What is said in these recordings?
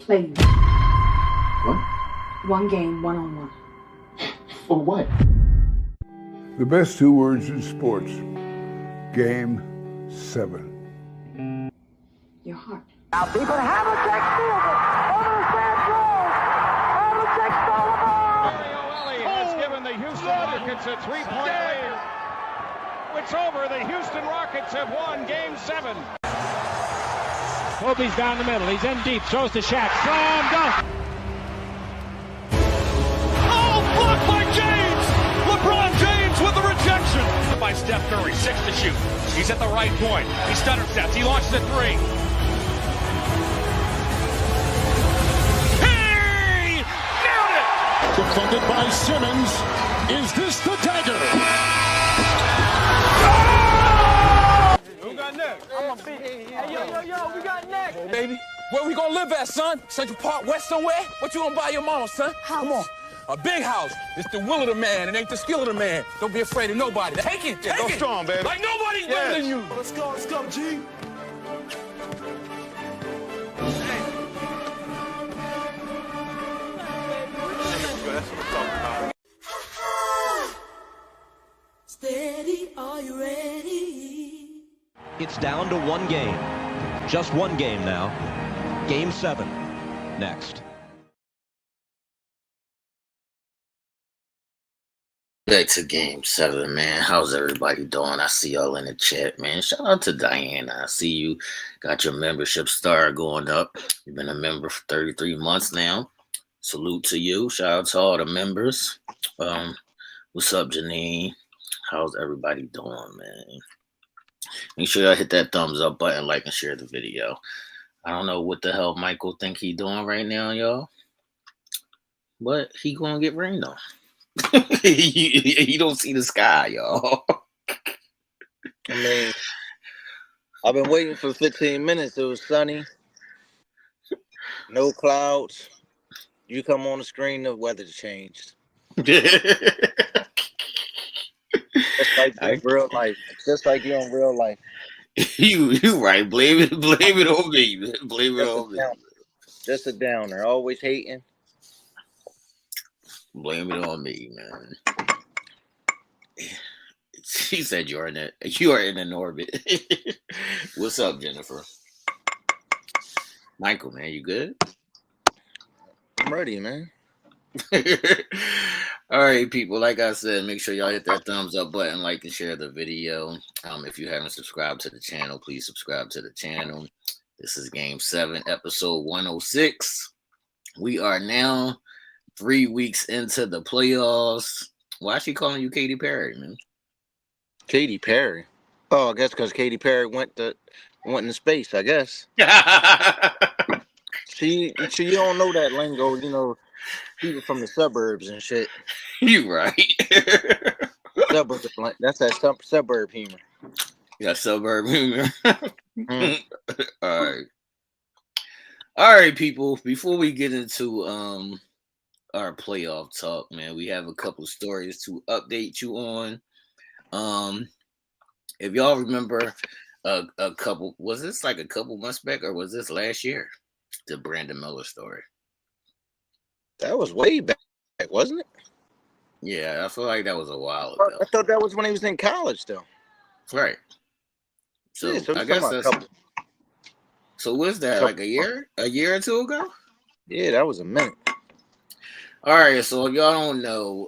play you. What? One game, one-on-one. For what? The best two words in sports. Game 7. Your heart. Now deep and Havlicek steals it. Over the stand throws. Havlicek stole the ball. Mario Elie has given the Houston Rockets a 3-point lead. It's over. The Houston Rockets have won Game 7. Kobe's down the middle. He's in deep. Throws to Shaq. Slam dunk. Oh, blocked by James. LeBron James with the rejection. By Steph Curry, 6 to shoot. He's at the right point. He stutter steps. He launches a 3. Hey! Nailed it! Defended by Simmons. Is this the dagger? Who got next? Hey, yo, we got next. Hey, baby, where we gonna live at, son? Central Park West somewhere? What you gonna buy your mama, son? Come on. A big house. It's the will of the man. It ain't the skill of the man. Don't be afraid of nobody. Take it. Take Go it. strong, baby. Like nobody's better than you. Let's go, G. Steady, are you ready? It's down to one game. Just one game now. Game 7. Next. Back to Game 7, man. How's everybody doing? I see y'all in the chat, man. Shout out to Diana. I see you got your membership star going up. You've been a member for 33 months now. Salute to you. Shout out to all the members. What's up, Janine? How's everybody doing, man? Make sure y'all hit that thumbs up button, like, and share the video. I don't know what the hell Michael think he doing right now, y'all. But he gonna get rained on. You don't see the sky, y'all. I mean, I've been waiting for 15 minutes. It was sunny, no clouds. You come on the screen, the weather changed. Just like in real life. Just like you in real life. You right. Blame it on me. Blame it on me. Just a downer. Always hating. Blame it on me, man. She said you are in an orbit. What's up, Jennifer? Michael, man, you good? I'm ready, man. All right, people. Like I said, make sure y'all hit that thumbs up button, like, and share the video. If you haven't subscribed to the channel, please subscribe to the channel. This is Game 7, episode 106. We are now 3 weeks into the playoffs. Why is she calling you Katy Perry, man? Katy Perry. Oh, I guess because Katy Perry went into space, I guess. She don't know that lingo, you know, people from the suburbs and shit. You right. That's that suburb humor. Yeah, suburb humor. All right, people. Before we get into our playoff talk, man, we have a couple stories to update you on. If y'all remember a couple, was this like a couple months back or was this last year? The Brandon Miller story. That was way back, wasn't it? Yeah, I feel like that was a while ago. I thought that was when he was in college, though. Right. So, yeah, I guess that's. So was that like a year or two ago? Yeah, that was a minute. All right, so if y'all don't know,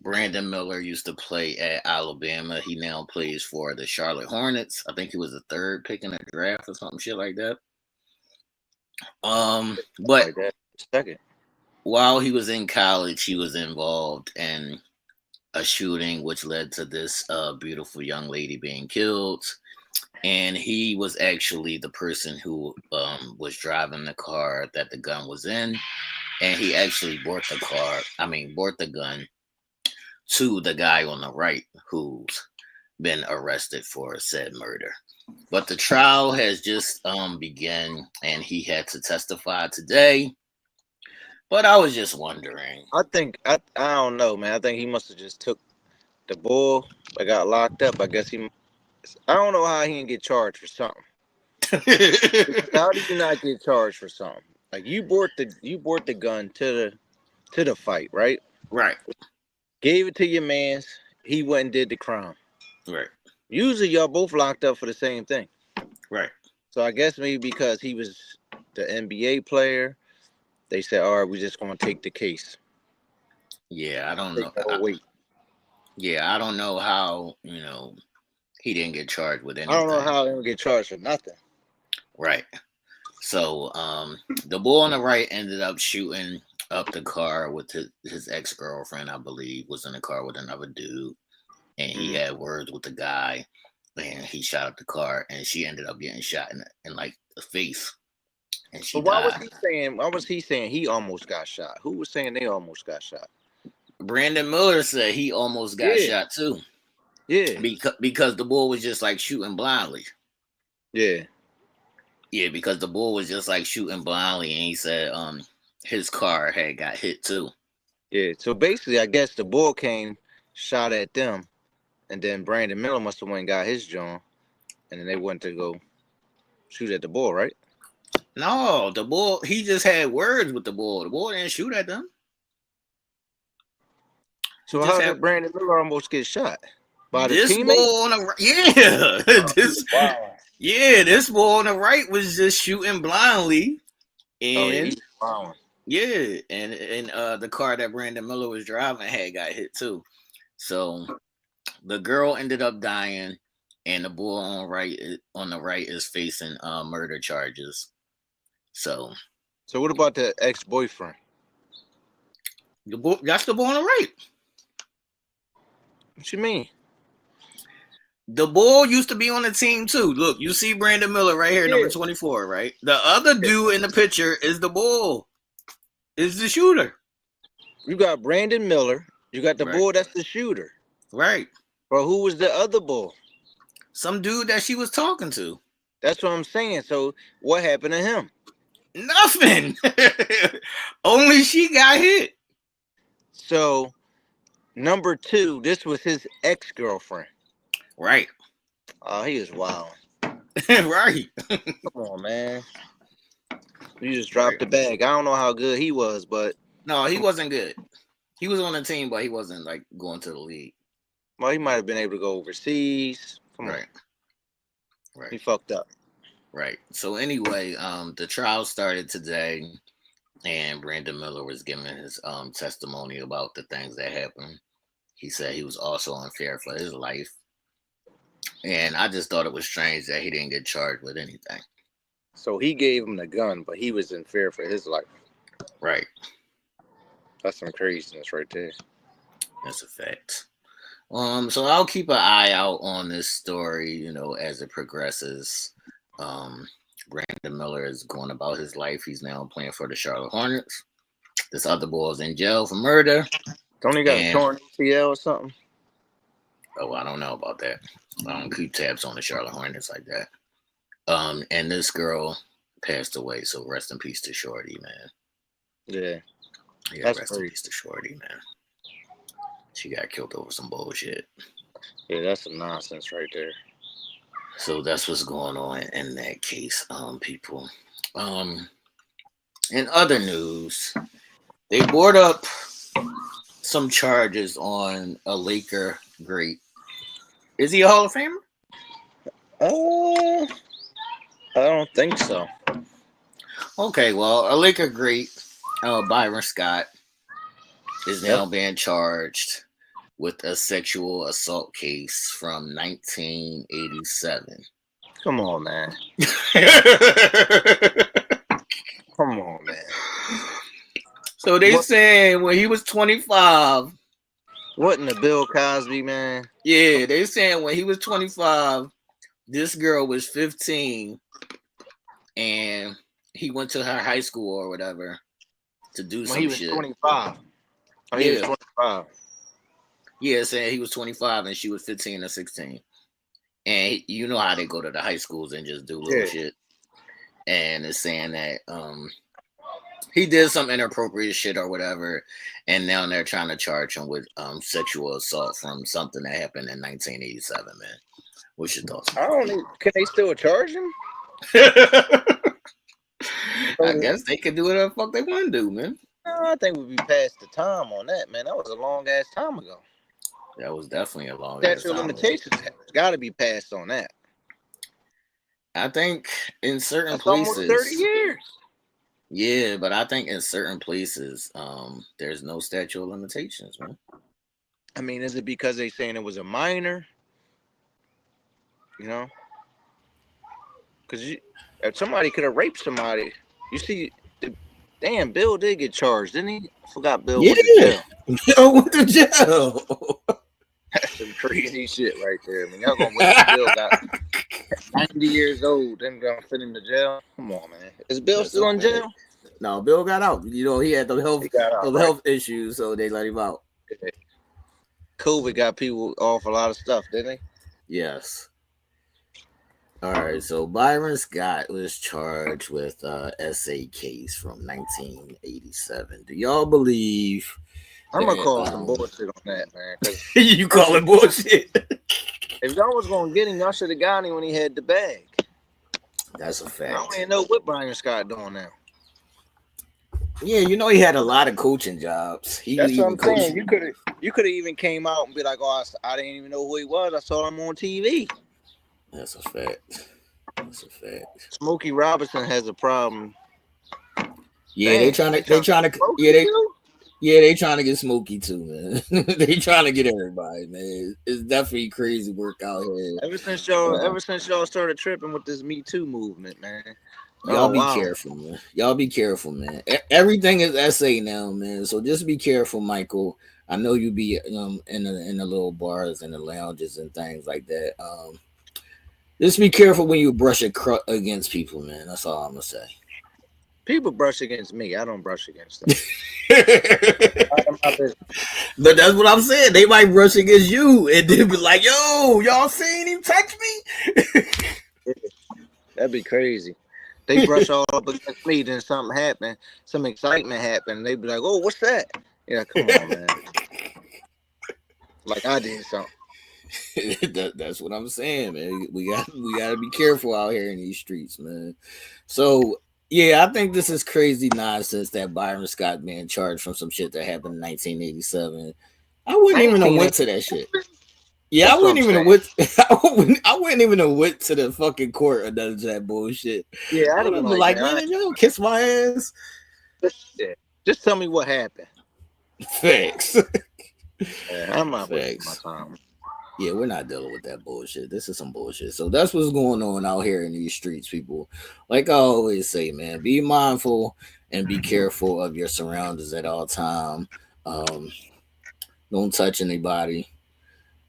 Brandon Miller used to play at Alabama. He now plays for the Charlotte Hornets. I think he was the 3rd pick in the draft or something shit like that. But second, while he was in college, he was involved in a shooting which led to this beautiful young lady being killed. And he was actually the person who was driving the car that the gun was in. And he actually brought the gun to the guy on the right who's been arrested for said murder. But the trial has just begun, and he had to testify today. But I was just wondering. I don't know, man. I think he must have just took the bull. I got locked up. I guess I don't know how he didn't get charged for something. How do you not get charged for something? Like you brought the gun to the fight, right? Right. Gave it to your man's. He went and did the crime. Right. Usually y'all both locked up for the same thing. Right. So I guess maybe because he was the NBA player, they said, all right, we're just going to take the case. Yeah, I don't know. Wait. Yeah, I don't know how, he didn't get charged with anything. I don't know how he didn't get charged for nothing. Right. So the boy on the right ended up shooting up the car with his ex-girlfriend, I believe, was in the car with another dude. And he had words with the guy. And he shot up the car. And she ended up getting shot in like, the face. And she Why died. was he saying he almost got shot? Who was saying they almost got shot? Brandon Miller said he almost got shot too. Yeah. Because the bull was just like shooting blindly. Yeah. Yeah, because the bull was just like shooting blindly, and he said his car had got hit too. Yeah. So basically, I guess the bull came, shot at them, and then Brandon Miller must have went and got his John, and then they went to go shoot at the bull, right? No, the bull, he just had words with the bull. The bull didn't shoot at them. So how did Brandon Miller almost get shot? By the this teammate? bull on the right, this bull on the right was just shooting blindly, and the car that Brandon Miller was driving had got hit too. So the girl ended up dying, and the bull on the right is facing murder charges. So what about the ex-boyfriend? That's the bull on the right. What you mean? The bull used to be on the team too. Look, you see Brandon Miller right here, number 24, right? The other dude in the picture is the bull. Is the shooter. You got Brandon Miller. You got the bull that's the shooter. Right. But who was the other bull? Some dude that she was talking to. That's what I'm saying. So what happened to him? Nothing. Only she got hit. So number 2, this was his ex-girlfriend. Right. Oh, he was wild. Right. Come on, man. You just dropped the bag. I don't know how good he was, but no, he wasn't good. He was on the team, but he wasn't like going to the league. Well, he might have been able to go overseas. Come on. Right. He fucked up. Right. So anyway, the trial started today, and Brandon Miller was giving his testimony about the things that happened. He said he was also unfair for his life. And I just thought it was strange that he didn't get charged with anything. So he gave him the gun, but he was unfair for his life. Right. That's some craziness right there. That's a fact. So I'll keep an eye out on this story, as it progresses. Brandon Miller is going about his life. He's now playing for the Charlotte Hornets. This other boy is in jail for murder. Don't he got a torn ACL or something? Oh, I don't know about that. I don't keep tabs on the Charlotte Hornets like that. And this girl passed away, so rest in peace to Shorty, man. Yeah. Yeah, rest in peace to Shorty, man. She got killed over some bullshit. Yeah, that's some nonsense right there. So that's what's going on in that case, people. In other news, they brought up some charges on a Laker great. Is he a Hall of Famer? I don't think so. Okay, well, a Laker great, Byron Scott, is now being charged with a sexual assault case from 1987. Come on, man. Come on, man. So they saying when he was 25. What in the Bill Cosby, man? Yeah, they saying when he was 25, this girl was 15, and he went to her high school or whatever to do some shit. He was 25. Oh, he was 25. Yeah, saying he was 25 and she was 15 or 16. And you know how they go to the high schools and just do little shit. And it's saying that he did some inappropriate shit or whatever, and now they're trying to charge him with sexual assault from something that happened in 1987, man. What's your thoughts? Can they still charge him? I guess they can do whatever the fuck they want to do, man. No, I think we'd be past the time on that, man. That was a long ass time ago. That was definitely a long ass Statute time of limitations got to be passed on that. I think in certain That's places, almost 30 years. Yeah, but I think in certain places, there's no statute of limitations, man. I mean, is it because they saying it was a minor? You know, because if somebody could have raped somebody, you see, damn, Bill did get charged, didn't he? I forgot Bill went to jail. Bill went to jail. That's some crazy shit right there. I mean, y'all gonna wait till Bill got 90 years old, then gonna fit him to jail? Come on, man. Is Bill still in jail? No, Bill got out. You know, he had the health issues, so they let him out. COVID got people off a lot of stuff, didn't he? Yes. All right, so Byron Scott was charged with SA case from 1987. Do y'all believe? I'm gonna call some bullshit on that, man. You call it bullshit? If y'all was gonna get him, y'all should have got him when he had the bag. That's a fact. I don't even know what Byron Scott doing now. Yeah, you know he had a lot of coaching jobs. That's what I'm saying. You could have even came out and be like, "Oh, I didn't even know who he was. I saw him on TV." That's a fact. That's a fact. Smokey Robinson has a problem. Yeah, they trying to get Smokey too, man. They trying to get everybody, man. It's definitely crazy work out here. Ever since y'all started tripping with this Me Too movement, man. Y'all be careful, man. Y'all be careful, man. Everything is SA now, man. So just be careful, Michael. I know you be in the little bars and the lounges and things like that. Just be careful when you brush against people, man. That's all I'm gonna say. People brush against me. I don't brush against them. But that's what I'm saying. They might brush against you and then be like, "Yo, y'all seen him touch me?" That'd be crazy. They brush all up against me, then something happen, some excitement happen, and they be like, "Oh, what's that?" Yeah, come on, man. Like I did something. That's what I'm saying, man. We gotta be careful out here in these streets, man. So yeah, I think this is crazy nonsense that Byron Scott being charged from some shit that happened in 1987. I wouldn't even have went to that shit. Yeah, I wouldn't even have went. I wouldn't even have went to the fucking court or none of that bullshit. Yeah, I would have been like, man, you don't kiss my ass. Just tell me what happened. Thanks. Yeah, I'm not wasting my time. Yeah, we're not dealing with that bullshit. This is some bullshit. So that's what's going on out here in these streets, people. Like I always say, man, be mindful and be careful of your surroundings at all time. Don't touch anybody.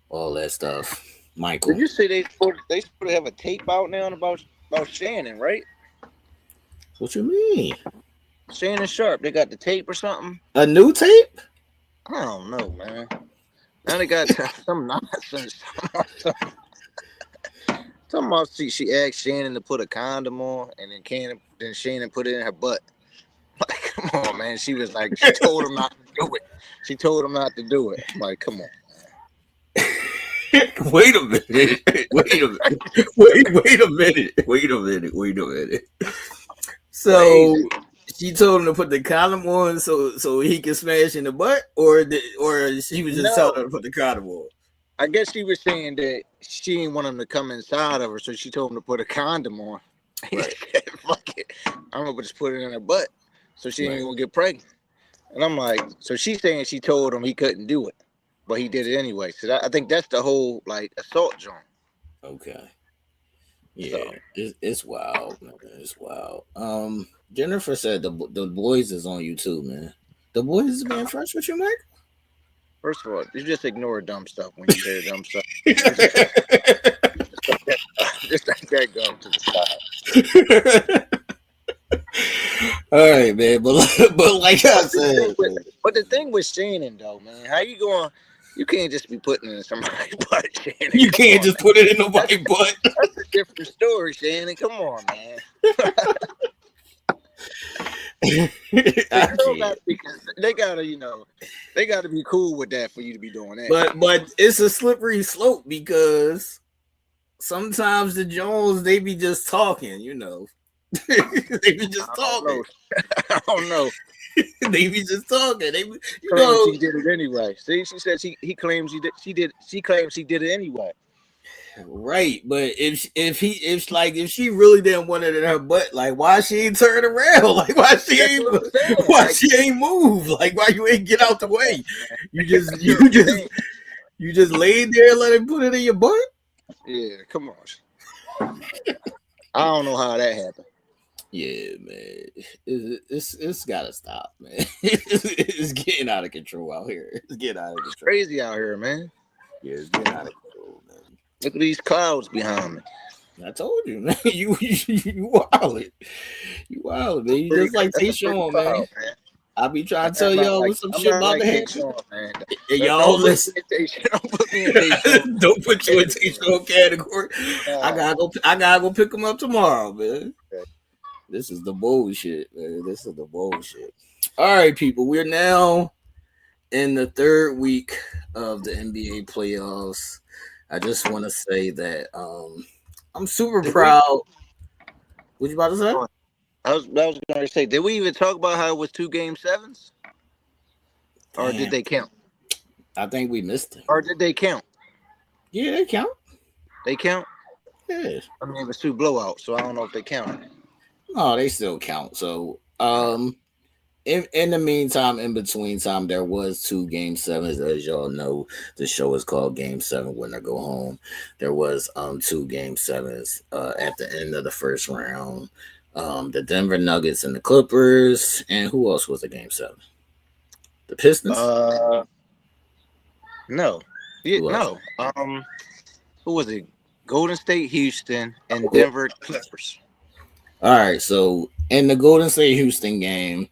All that stuff. Michael. Did you say they supposed to have a tape out now about Shannon, right? What you mean? Shannon Sharp. They got the tape or something? A new tape? I don't know, man. Now they got some nonsense. Talking about she asked Shannon to put a condom on, and then Shannon put it in her butt. Like, come on, man. She was like, she told him not to do it. She told him not to do it. I'm like, come on. Wait a minute. Wait a minute. So she told him to put the condom on so he can smash in the butt, or she was just telling him to put the condom on? I guess she was saying that she didn't want him to come inside of her, so she told him to put a condom on. He said, fuck it. I'm gonna just put it in her butt so she ain't gonna get pregnant. And I'm like, so she's saying she told him he couldn't do it, but he did it anyway. So I think that's the whole like assault joint. Okay. Yeah, it's wild, man. It's wild. Jennifer said the boys is on you too, man. The boys is being fresh with you, Mike? First of all, you just ignore dumb stuff when you hear dumb stuff. Just let that go to the side. All right, man. But like I said, but the thing with Shannon, though, man, how you going? You can't just be putting it in somebody's butt, Shannon. You can't just put it in nobody's butt. That's a different story, Shannon. Come on, man. They gotta be cool with that for you to be doing that. But it's a slippery slope because sometimes the Jones, they be just talking, you know. They be just talking. I don't know. They be just talking. They be, you claims know, she did it anyway. See, she said he claims she claims she did it anyway. Right, but if she really didn't want it in her butt, like why she ain't turn around? Like why she ain't move? Like why you ain't get out the way? You just laid there and let him put it in your butt? Yeah, come on. I don't know how that happened. Yeah, man, it's gotta stop, man. It's getting out of control out here. It's getting out of control. It's crazy out here, man. Yeah, it's getting out of control, man. Look at these clouds behind me. I told you, man. You wildin'. You wildin', man. You just like Tayshaun, man. I be trying to tell y'all what some shit about to happen. Y'all listen. Don't put you in Tayshaun category. I gotta go pick him up tomorrow, man. This is the bullshit, man. This is the bullshit. All right, people. We're now in the third week of the NBA playoffs. I just want to say that I'm super proud. What you about to say? I was going to say, did we even talk about how it was 2 Game 7s? Or did they count? I think we missed it. Or did they count? Yeah, they count. They count? Yeah. I mean, it was 2 blowouts, so I don't know if they count. No, they still count. So, in the meantime, in between time, there was 2 Game 7s. As y'all know, the show is called Game 7 When I Go Home. There was 2 Game 7s at the end of the first round. The Denver Nuggets and the Clippers. And who else was a Game 7? The Pistons? No. Yeah, no. Who was it? Golden State, Houston, and Denver Clippers. All right, so in the Golden State Houston game,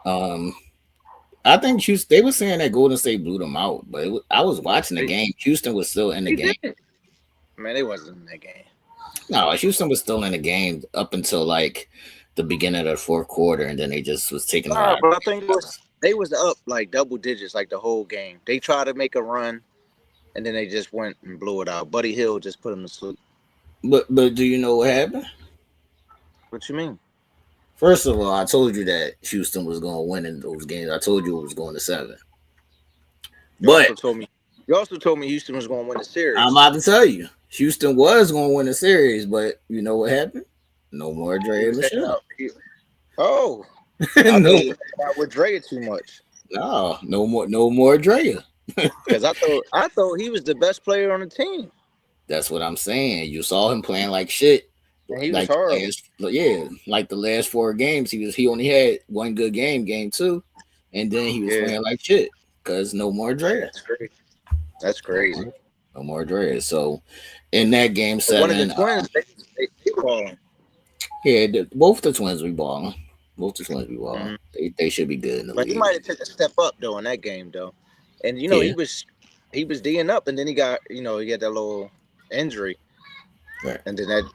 I think Houston, they were saying that Golden State blew them out, but I was watching the game. Houston was still in the game. Man, they wasn't in that game. No, Houston was still in the game up until like the beginning of the fourth quarter, and then they just was taking. But I think they was up like double digits like the whole game. They tried to make a run, and then they just went and blew it out. Buddy Hield just put them to sleep. But do you know what happened? What you mean? First of all, I told you that Houston was going to win in those games. I told you it was going to 7. You also told me Houston was going to win the series. I'm about to tell you, Houston was going to win the series, but you know what happened? No more Dre and Michelle. Oh, no, with Dre too much. No more Dre. Because I thought he was the best player on the team. That's what I'm saying. You saw him playing like shit. And he was horrible. Like the last 4 games, he only had 1 good game, game 2, and then he was playing like shit because no more Dre. That's crazy. No more Dre. So in that game 7, one of the twins, they balling. Yeah, both the twins be balling. Mm-hmm. They should be good in the league. He might have took a step up though in that game though, and he was D'ing up, and then he got he got that little injury, right? And then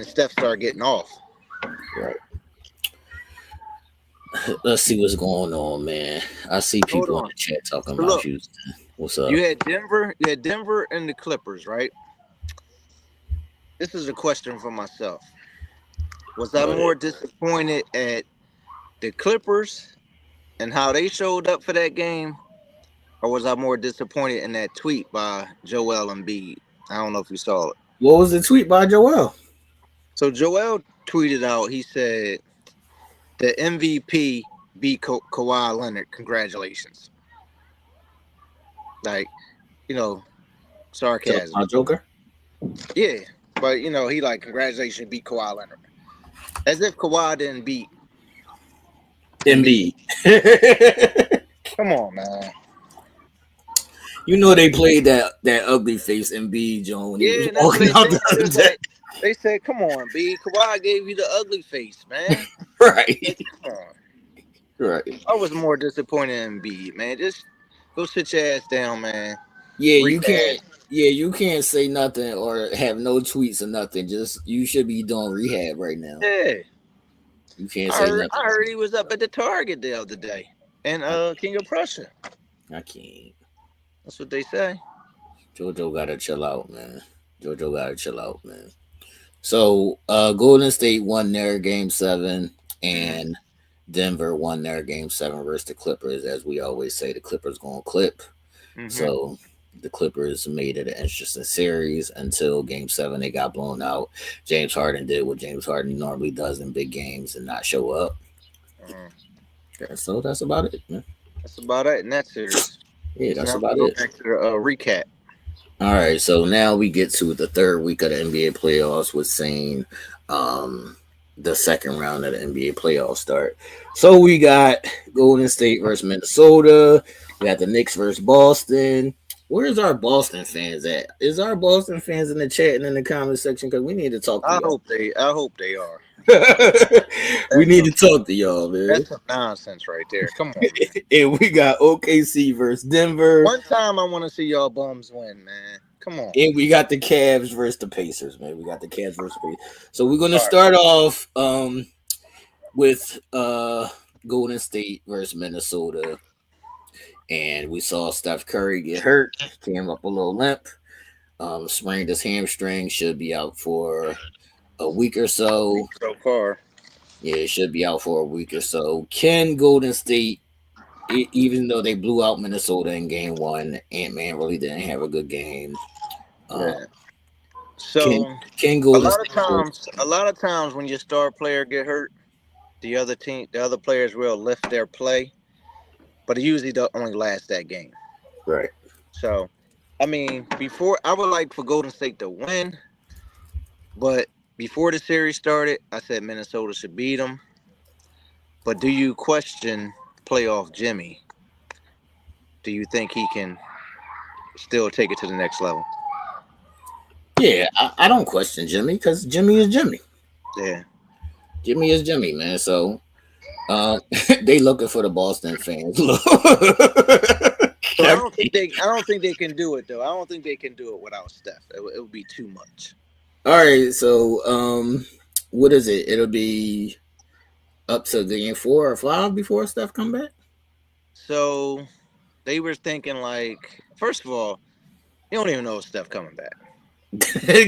Steph started getting off. Right. Let's see what's going on, man. I see people in the chat talking about Houston. What's up? You had Denver and the Clippers, right? This is a question for myself. Was I more disappointed at the Clippers and how they showed up for that game, or was I more disappointed in that tweet by Joel Embiid? I don't know if you saw it. What was the tweet by Joel? So Joel tweeted out, he said, the MVP beat Kawhi Leonard. Congratulations. Like, sarcasm. My Joker? Yeah, but, he like, congratulations, beat Kawhi Leonard. As if Kawhi didn't beat Embiid. Come on, man. They played that ugly face Embiid, John, when he was walking out the other day. They said, come on, B. Kawhi gave you the ugly face, man. Right. Come on. Right. I was more disappointed in Embiid, man. Just go sit your ass down, man. Yeah, you can't say nothing or have no tweets or nothing. Just you should be doing rehab right now. Yeah. You can't say nothing. I heard he was up at the Target the other day. And King of Prussia. I can't. That's what they say. JoJo gotta chill out, man. JoJo gotta chill out, man. So Golden State won their game 7 and Denver won their game 7 versus the Clippers. As we always say, the Clippers gonna clip. So the Clippers made it an interesting series until game 7. They got blown out. James Harden did what James Harden normally does in big games and not show up. So that's about it, man. That's about it in that series. Yeah, that's now about we'll it. go back to the recap. All right, so now we get to the third week of the NBA playoffs with saying the second round of the NBA playoffs start. So we got Golden State versus Minnesota. We got the Knicks versus Boston. Where's our Boston fans at? Is our Boston fans in the chat and in the comment section? Because we need to talk to y'all. I hope they are. We need to talk to y'all, man. That's some nonsense right there. Come on. And we got OKC versus Denver. One time I want to see y'all bums win, man. Come on. And we got the Cavs versus the Pacers, man. We got the Cavs versus the Pacers. So we're gonna start off with Golden State versus Minnesota. And we saw Steph Curry get hurt, came up a little limp, sprained his hamstring, should be out for a week or so. So far. Yeah, it should be out for a week or so. Can Golden State, even though they blew out Minnesota in game 1, Ant-Man really didn't have a good game. So can Golden a lot of times when your star player get hurt, the other players will lift their play, but it usually don't only last that game. Right. So, I mean, before I would like for Golden State to win, but before the series started, I said Minnesota should beat them. But do you question playoff Jimmy? Do you think he can still take it to the next level? Yeah, I don't question Jimmy because Jimmy is Jimmy. Yeah. Jimmy is Jimmy, man. So they looking for the Boston fans. I don't think they can do it though. I don't think they can do it without Steph. It would be too much. All right, so what is it? It'll be up to game 4 or 5 before Steph come back. So they were thinking like, first of all, you don't even know if Steph coming back.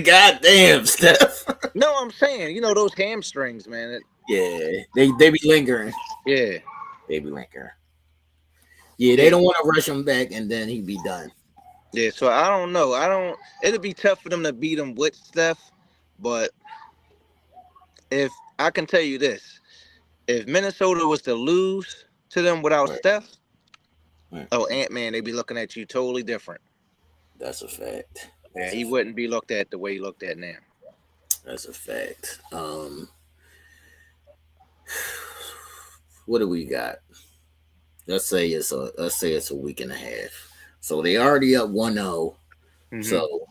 God damn, Steph. No, I'm saying, those hamstrings, man. Yeah, they be lingering. Yeah, they be lingering. Yeah, they don't want to rush him back and then he be done. Yeah, so I don't know. It'd be tough for them to beat him with Steph, but if I can tell you this, if Minnesota was to lose to them without Steph, Ant-Man, they'd be looking at you totally different. That's a fact. Yeah, he wouldn't be looked at the way he looked at now. That's a fact. What do we got? Let's say it's a week and a half. So they already up 1-0. Mm-hmm. So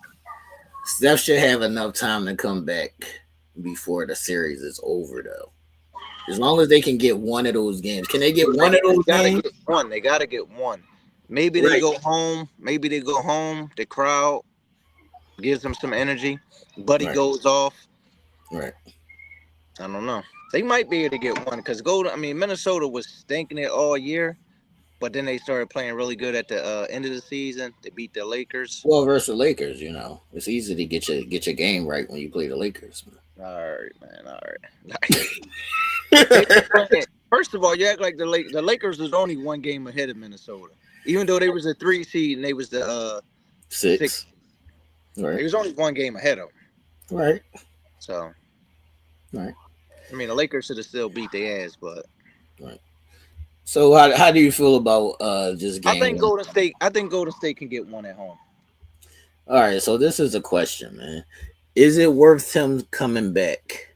Steph should have enough time to come back before the series is over, though. As long as they can get one of those games. Can they get one of those games? They got to get one. Maybe they go home. The crowd gives them some energy. Buddy goes off. Right. I don't know. They might be able to get one because Minnesota was stinking it all year, but then they started playing really good at the end of the season. They beat the Lakers. Well, versus the Lakers, it's easy to get your game right when you play the Lakers. Man. All right, man. All right. First of all, you act like the Lakers was only one game ahead of Minnesota, even though they was a 3 seed and they was the 6. Right. It was only one game ahead of them. Right. So. Right. The Lakers should have still beat their ass, but. Right. So how do you feel about just game? I think Golden State can get one at home. All right, so this is a question, man. Is it worth him coming back?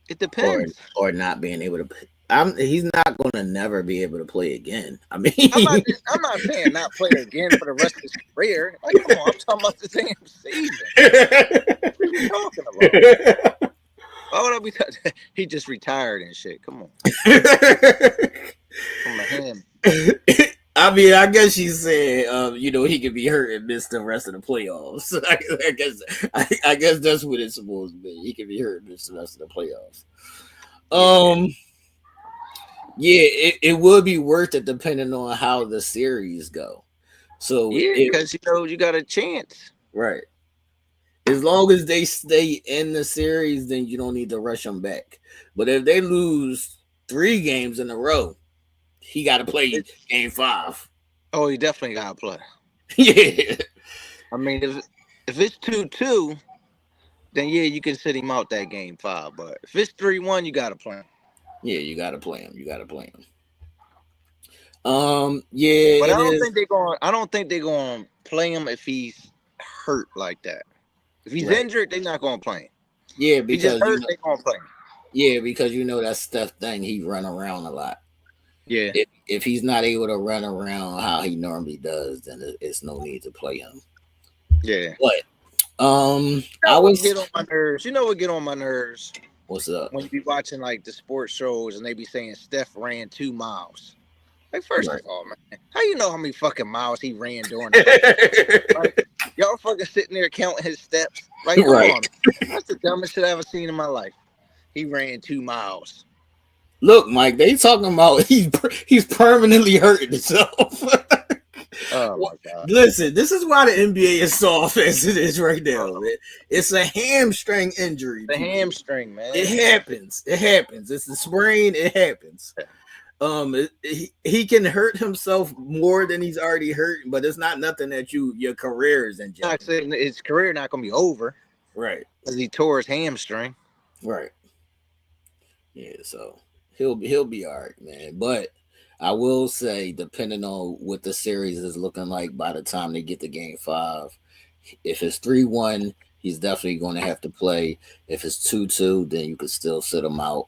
It depends. Or not being able to. He's not going to never be able to play again. I'm not saying not play again for the rest of his career. Like, come on, I'm talking about the damn season. What are you talking about? Why would I be? He just retired and shit. Come on. From him. I guess she said, he could be hurt and miss the rest of the playoffs. I guess that's what it's supposed to be. He could be hurt and miss the rest of the playoffs. Yeah, it would be worth it depending on how the series go. So because you got a chance, right? As long as they stay in the series, then you don't need to rush them back. But if they lose 3 games in a row, he got to play game 5. Oh, he definitely got to play. Yeah. I mean, if it's 2-2, then yeah, you can sit him out that game 5. But if it's 3-1, you got to play him. Yeah, you got to play him. Yeah, but I don't think they're going to play him if he's hurt like that. If he's injured, they're not going to play him. Yeah, because they're going to play him. Yeah, because that's Steph thing. He run around a lot. Yeah. If he's not able to run around how he normally does, then it's no need to play him. Yeah. But I would get on my nerves. You know what get on my nerves? What's up? When you be watching like the sports shows and they be saying Steph ran 2 miles. Like, first of all, man, how you know how many fucking miles he ran during that? Like, y'all fucking sitting there counting his steps. Like, come on. That's the dumbest shit I ever seen in my life. He ran 2 miles. Look, Mike, they talking about he's permanently hurting himself. Oh my God! Listen, this is why the NBA is soft as it is right now. Man. It's a hamstring injury. The hamstring, man. It happens. It's a sprain. It happens. He can hurt himself more than he's already hurt, but it's not nothing that your career is in jeopardy. Not saying his career not gonna be over, right? Because he tore his hamstring, right? Yeah, so he'll be all right, man. But I will say, depending on what the series is looking like by the time they get to game 5, if it's 3-1, he's definitely going to have to play. If it's 2-2, then you could still sit him out.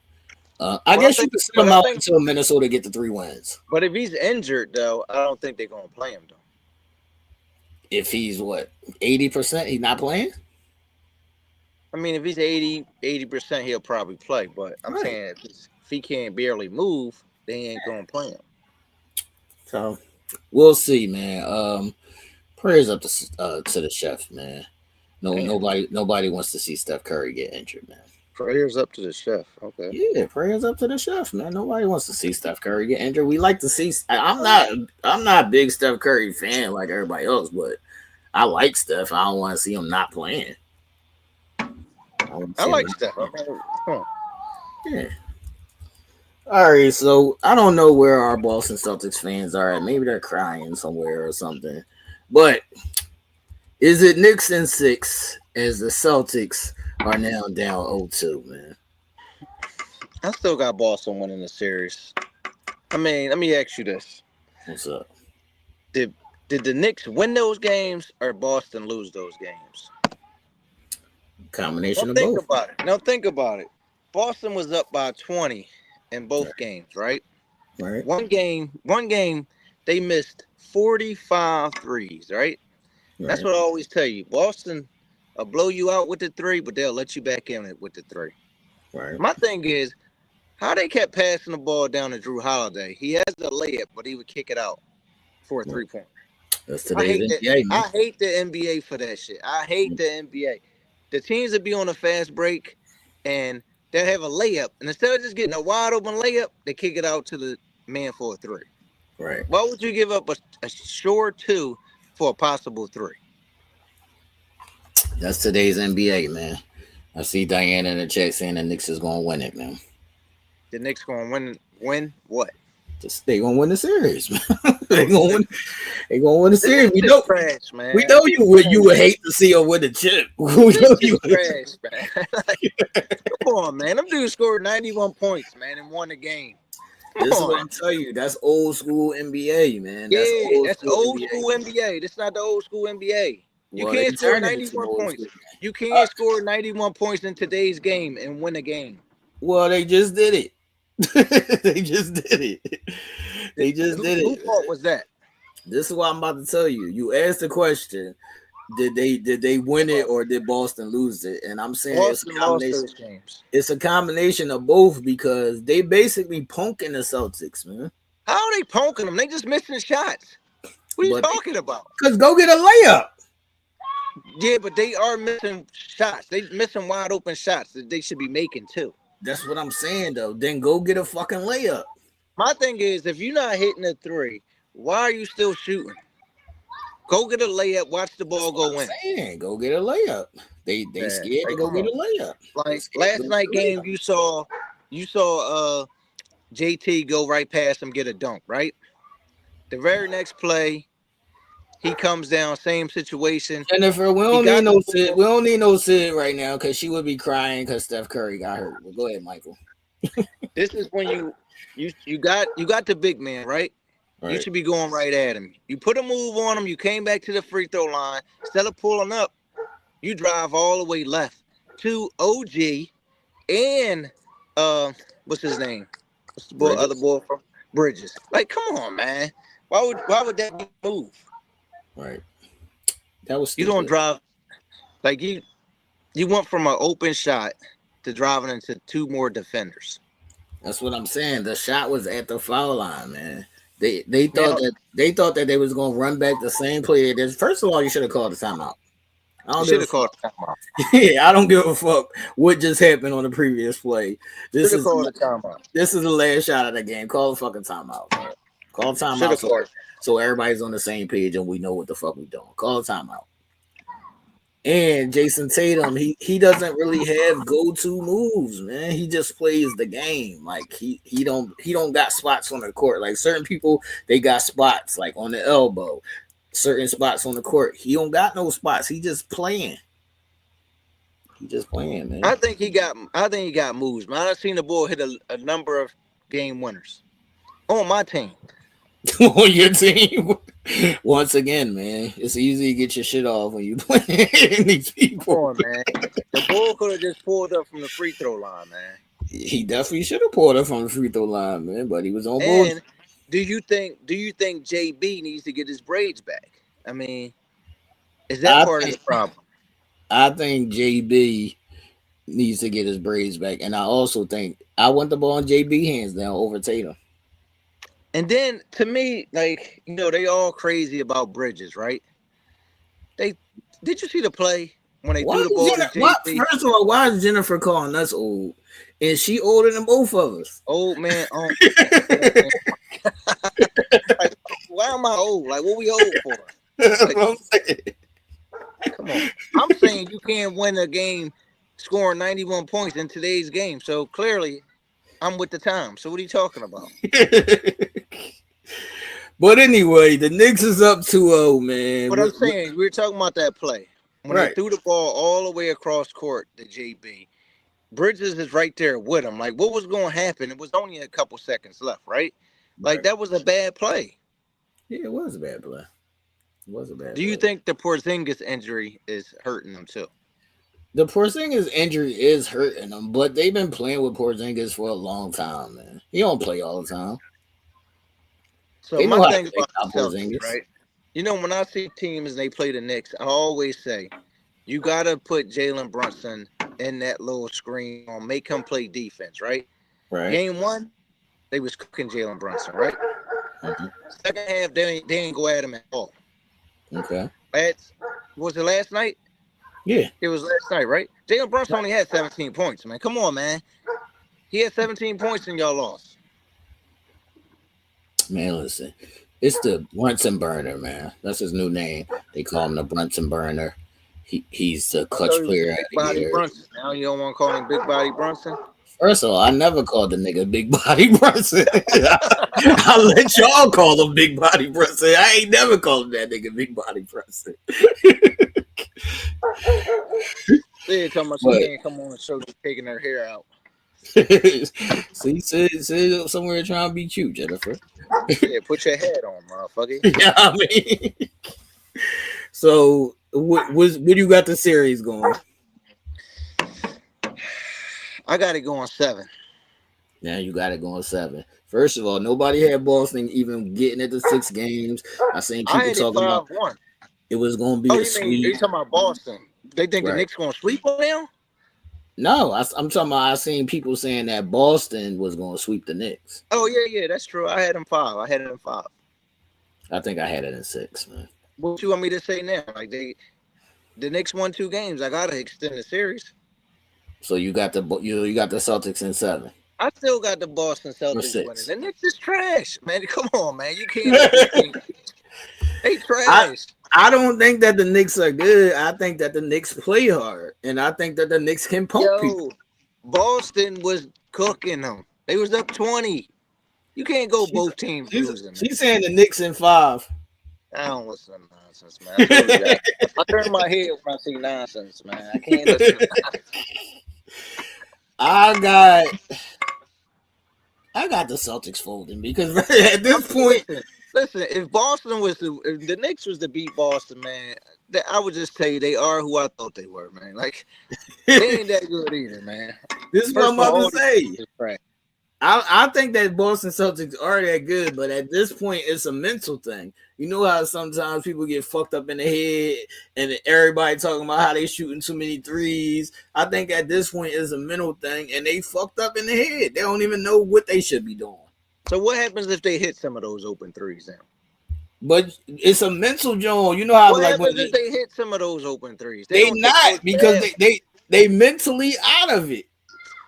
I guess you could sit him out until Minnesota get the 3 wins. But if he's injured, though, I don't think they're going to play him, though. If he's, 80%, he's not playing? I mean, if he's 80%, he'll probably play. But I'm saying if he can't barely move, they ain't going to play him. So, we'll see, man. Prayers up to the chef, man. Nobody wants to see Steph Curry get injured, man. Prayers up to the chef. Okay. Yeah, prayers up to the chef, man. Nobody wants to see Steph Curry get injured. We like to see. I'm not a big Steph Curry fan like everybody else, but I like Steph. I don't want to see him not playing. I like Steph. Yeah. All right, so I don't know where our Boston Celtics fans are at. Maybe they're crying somewhere or something. But is it Knicks in 6 as the Celtics are now down 0-2, man? I still got Boston winning the series. I mean, let me ask you this. What's up? Did the Knicks win those games or Boston lose those games? Combination of both. Now think about it. Boston was up by 20 in both games, right? Right. One game, they missed 45 threes, right? That's what I always tell you. Boston will blow you out with the 3, but they'll let you back in it with the 3. Right. My thing is, how they kept passing the ball down to Drew Holiday. He has a layup, but he would kick it out for a 3-point. That's today's NBA, man. I hate the NBA for that shit. I hate the NBA. The teams that be on a fast break and they'll have a layup, and instead of just getting a wide open layup, they kick it out to the man for a 3. Right. Why would you give up a short 2 for a possible 3? That's today's NBA, man. I see Diana in the chat saying the Knicks is going to win it, man. The Knicks going to win what? They going to win the series, man. They going to win the series. We know, trash, man. We know you would hate to see them win the chip. We know you trash, man. Come on, man. Them dudes scored 91 points, man, and won the game. This is what I'm telling you. That's old school NBA, man. That's old school NBA. This is not the old school NBA. You can't score 91 points. You can't score 91 points in today's game and win a game. Well, they just did it. They just did it. Whose fault was that? This is what I'm about to tell you. You asked the question, did they win it or did Boston lose it? And I'm saying it's a combination of both because they basically punking the Celtics, man. How are they punking them? They just missing shots. What are you talking about? Because go get a layup. Yeah, but they are missing shots. They missing wide open shots that they should be making too. That's what I'm saying, though. Then go get a fucking layup. My thing is, if you're not hitting a 3, why are you still shooting? Go get a layup. Watch the ball go in. Go get a layup. They scared to go get a layup. Like last night game, you saw JT go right past him, get a dunk, right? The very next play, he comes down, same situation. Jennifer, we don't need no Sid. We don't need no Sid right now because she would be crying because Steph Curry got hurt. But go ahead, Michael. This is when you got the big man, right? You should be going right at him. You put a move on him. You came back to the free throw line. Instead of pulling up, you drive all the way left to OG and what's his name? What's the boy, other boy from Bridges? Like, come on, man. Why would that be a move? Right. That was stupid. You don't drive like you went from an open shot to driving into two more defenders. That's what I'm saying. The shot was at the foul line, man. They thought that they was gonna run back the same play. First of all, you should have called the timeout. You should have called the timeout. Yeah, I don't give a fuck what just happened on the previous play. This is the timeout. This is the last shot of the game. Call the fucking timeout, man. Call the timeout so everybody's on the same page and we know what the fuck we doing. Call the timeout. And Jason Tatum, he doesn't really have go-to moves, man. He just plays the game. Like he don't got spots on the court. Like certain people, they got spots like on the elbow, certain spots on the court. He don't got no spots. He just playing. Man. I think he got moves, man. I've seen the boy hit a number of game winners on my team. On your team. Once again, man, it's easy to get your shit off when you play these people. Come on, man. The ball could have just pulled up from the free throw line, man. He definitely should have pulled up from the free throw line, man, but he was on board. And do you think JB needs to get his braids back? I mean, is that part of the problem? I think JB needs to get his braids back, and I also think I want the ball in JB hands down over Tatum. And then, to me, like, you know, they all crazy about Bridges, right? Did you see the play when they threw the ball to JB? First of all, why is Jennifer calling us old? And she older than both of us. Old man. Like, why am I old? Like, what we old for? Like, I'm saying. Come on. I'm saying you can't win a game scoring 91 points in today's game. So, clearly, I'm with the time. So, what are you talking about? But anyway, the Knicks is up 2-0, man. But I'm saying, we were talking about that play. When they threw the ball all the way across court to JB, Bridges is right there with him. Like, what was going to happen? It was only a couple seconds left, right? Like, that was a bad play. Yeah, it was a bad play. Do you think the Porzingis injury is hurting them too? The Porzingis injury is hurting them, but they've been playing with Porzingis for a long time, man. He don't play all the time. So my thing about Celtics, right? You know, when I see teams and they play the Knicks, I always say, you got to put Jalen Brunson in that little screen or make him play defense, right? Right. Game 1, they was cooking Jalen Brunson, right? Mm-hmm. Second half, they ain't go at him at all. Okay. Was it last night? Yeah. It was last night, right? Jalen Brunson only had 17 points, man. Come on, man. He had 17 points and y'all lost. Man, listen. It's the Brunson Burner, man. That's his new name. They call him the Brunson Burner. He's the clutch player. Big Body Brunson. Now you don't want to call him Big Body Brunson? First of all, I never called the nigga Big Body Brunson. I'll let y'all call him Big Body Brunson. I ain't never called that nigga Big Body Brunson. They're talking about she can't come on the show just taking her hair out. See, somewhere trying to be cute, Jennifer. Yeah, put your head on, motherfucker. Yeah, I mean. So, what you got the series going? I got it going 7. Now you got it going 7. First of all, nobody had Boston even getting into 6 games. I seen people talking about it was going to be a sweep. You talking about Boston? They think the Knicks going to sweep on them? No, I'm talking about. I seen people saying that Boston was going to sweep the Knicks. Oh yeah, that's true. I had them 5. I think I had it in 6, man. What you want me to say now? Like the Knicks won 2 games. I gotta extend the series. So you got the Celtics in 7. I still got the Boston Celtics winning. The Knicks is trash, man. Come on, man. You can't. They trash. I don't think that the Knicks are good. I think that the Knicks play hard, and I think that the Knicks can pump people. Boston was cooking them. They was up 20. You can't go both teams losing. She's saying the Knicks in 5. I don't listen to nonsense, man. I told you that. I turn my head when I see nonsense, man. I can't listen to nonsense. I got the Celtics folding because at this point, listen, if the Knicks was to beat Boston, man, I would just tell you they are who I thought they were, man. Like they ain't that good either, man. This is what I'm about to say. I think that Boston Celtics are that good, but at this point, it's a mental thing. You know how sometimes people get fucked up in the head and everybody talking about how they shooting too many threes. I think at this point, it's a mental thing, and they fucked up in the head. They don't even know what they should be doing. So what happens if they hit some of those open threes then? But it's a mental joint. You know how what like happens if they hit some of those open threes? They not because they mentally out of it.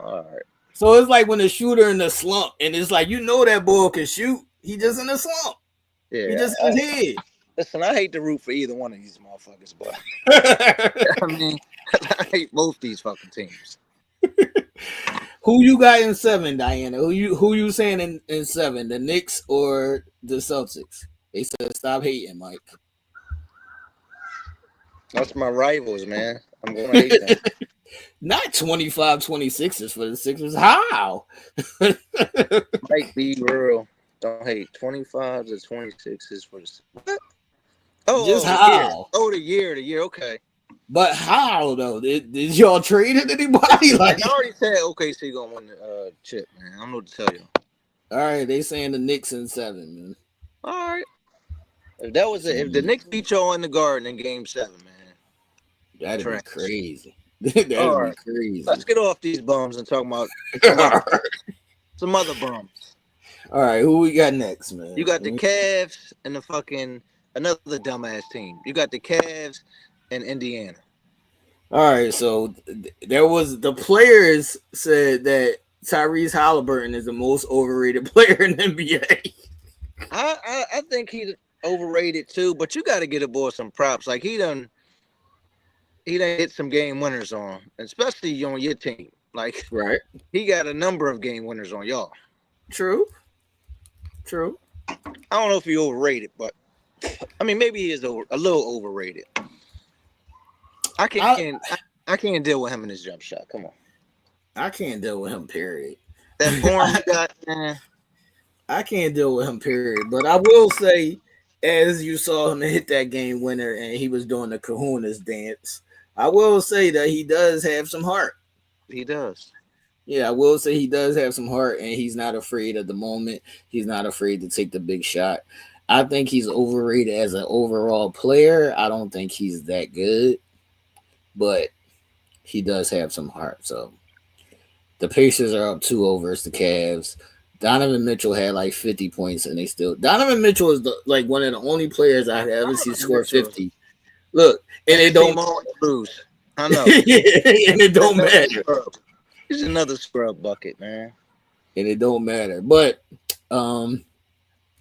All right. So it's like when a shooter in the slump, and it's like, you know that boy can shoot. He just in a slump. Yeah. He just in his head. Listen, I hate to root for either one of these motherfuckers, but I mean, I hate both these fucking teams. Who you got in 7, Diana? Who you saying in 7? The Knicks or the Celtics? They said stop hating, Mike. That's my rivals, man. I'm gonna hate them. Not 25-26 for the Sixers. How? Mike, be real. Don't hate. 25 to 26 is for the Sixers. What? Oh, just how? The year. Okay. But how though? Did y'all trade anybody? Like I already said OKC gonna win the chip, man. I don't know what to tell you. All right, they saying the Knicks in 7, man. All right. If the Knicks beat y'all in the Garden in Game 7, man, that'd be crazy. That'd be crazy. Let's get off these bums and talk about some other bums. All right, who we got next, man? You got the Cavs and the fucking another dumbass team. You got the Cavs and Indiana. All right, so there was the players said that Tyrese Haliburton is the most overrated player in the NBA. I think he's overrated too, but you got to get a boy some props. Like he done hit some game winners on, especially on your team. Like right, he got a number of game winners on y'all. True. I don't know if he overrated, but I mean maybe he is a little overrated. I can't deal with him in his jump shot. Come on, I can't deal with him. Period. That form he got, man. I can't deal with him. Period. But I will say, as you saw him hit that game winner, and he was doing the Kahunas dance, I will say that he does have some heart. He does. Yeah, I will say he does have some heart, and he's not afraid at the moment. He's not afraid to take the big shot. I think he's overrated as an overall player. I don't think he's that good, but he does have some heart. So the Pacers are up 2-0 versus the Cavs. Donovan Mitchell had like 50 points, and Donovan Mitchell is like one of the only players I've ever seen score 50. Look, and it don't lose. I know, and it don't matter. He's another scrub bucket, man. And it don't matter. But the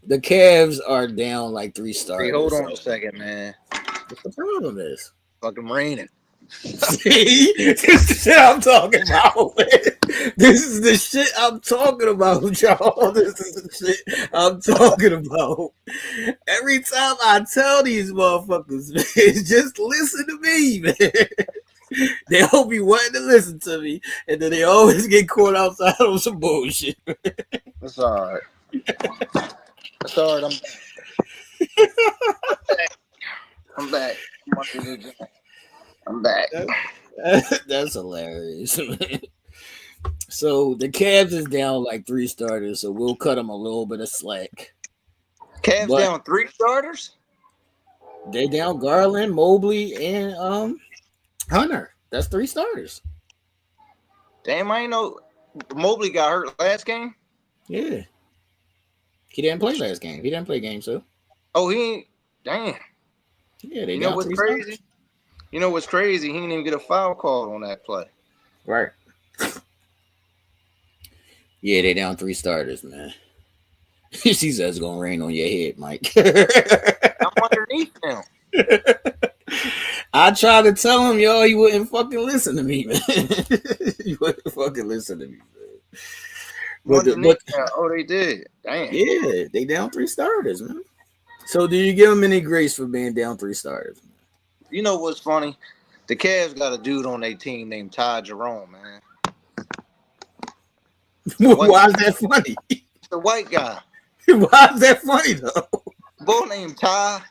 Cavs are down like 3 starters. Hey, hold on a second, man. What the problem is? Fucking raining. See? This is the shit I'm talking about, man. This is the shit I'm talking about, y'all. This is the shit I'm talking about. Every time I tell these motherfuckers, man, just listen to me, man. They all be wanting to listen to me, and then they always get caught outside on some bullshit. That's all right. That's all right. I'm back. I'm back. That's hilarious, man. So the Cavs is down like 3 starters, so we'll cut them a little bit of slack. Cavs down 3 starters? They down Garland, Mobley, and Hunter. That's 3 starters. Damn, I ain't know Mobley got hurt last game. Yeah. He didn't play last game. He didn't play game 2. Oh, he ain't. Damn. Yeah, they you know what's crazy? Starters. You know what's crazy? He didn't even get a foul call on that play. Right. Yeah, they down 3 starters, man. She says it's gonna rain on your head, Mike. I'm underneath underneath him. I tried to tell him, yo, he wouldn't fucking listen to me, man. He wouldn't fucking listen to me, man. But they did. Damn. Yeah, they down 3 starters, man. So do you give them any grace for being down 3 starters? Man? You know what's funny? The Cavs got a dude on their team named Ty Jerome, man. Why is that funny? It's a white guy. Why is that funny, though? Boy named Ty.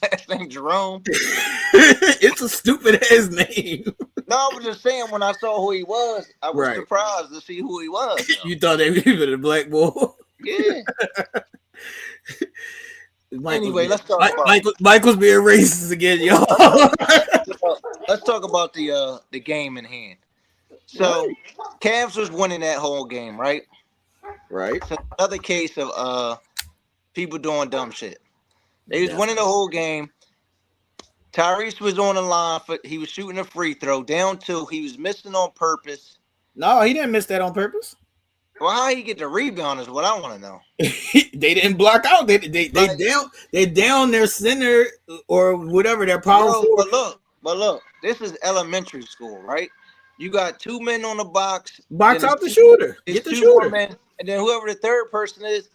Last name Jerome. It's a stupid ass name. No, I was just saying when I saw who he was, I was surprised to see who he was. You thought they were the black boy? Yeah. Anyway, let's talk about Michael's being racist again, y'all. Let's talk about the game in hand. So, Cavs was winning that whole game, right? Right. So another case of people doing dumb shit. They was winning the whole game. Tyrese was on the line he was shooting a free throw down 2. He was missing on purpose. No, he didn't miss that on purpose. Well, how he get the rebound is what I want to know. They didn't block out. They down their center or whatever their power forward. But look, this is elementary school, right? You got 2 men on the box. Box out the shooter. Get the shooter. Men, and then whoever the third person is,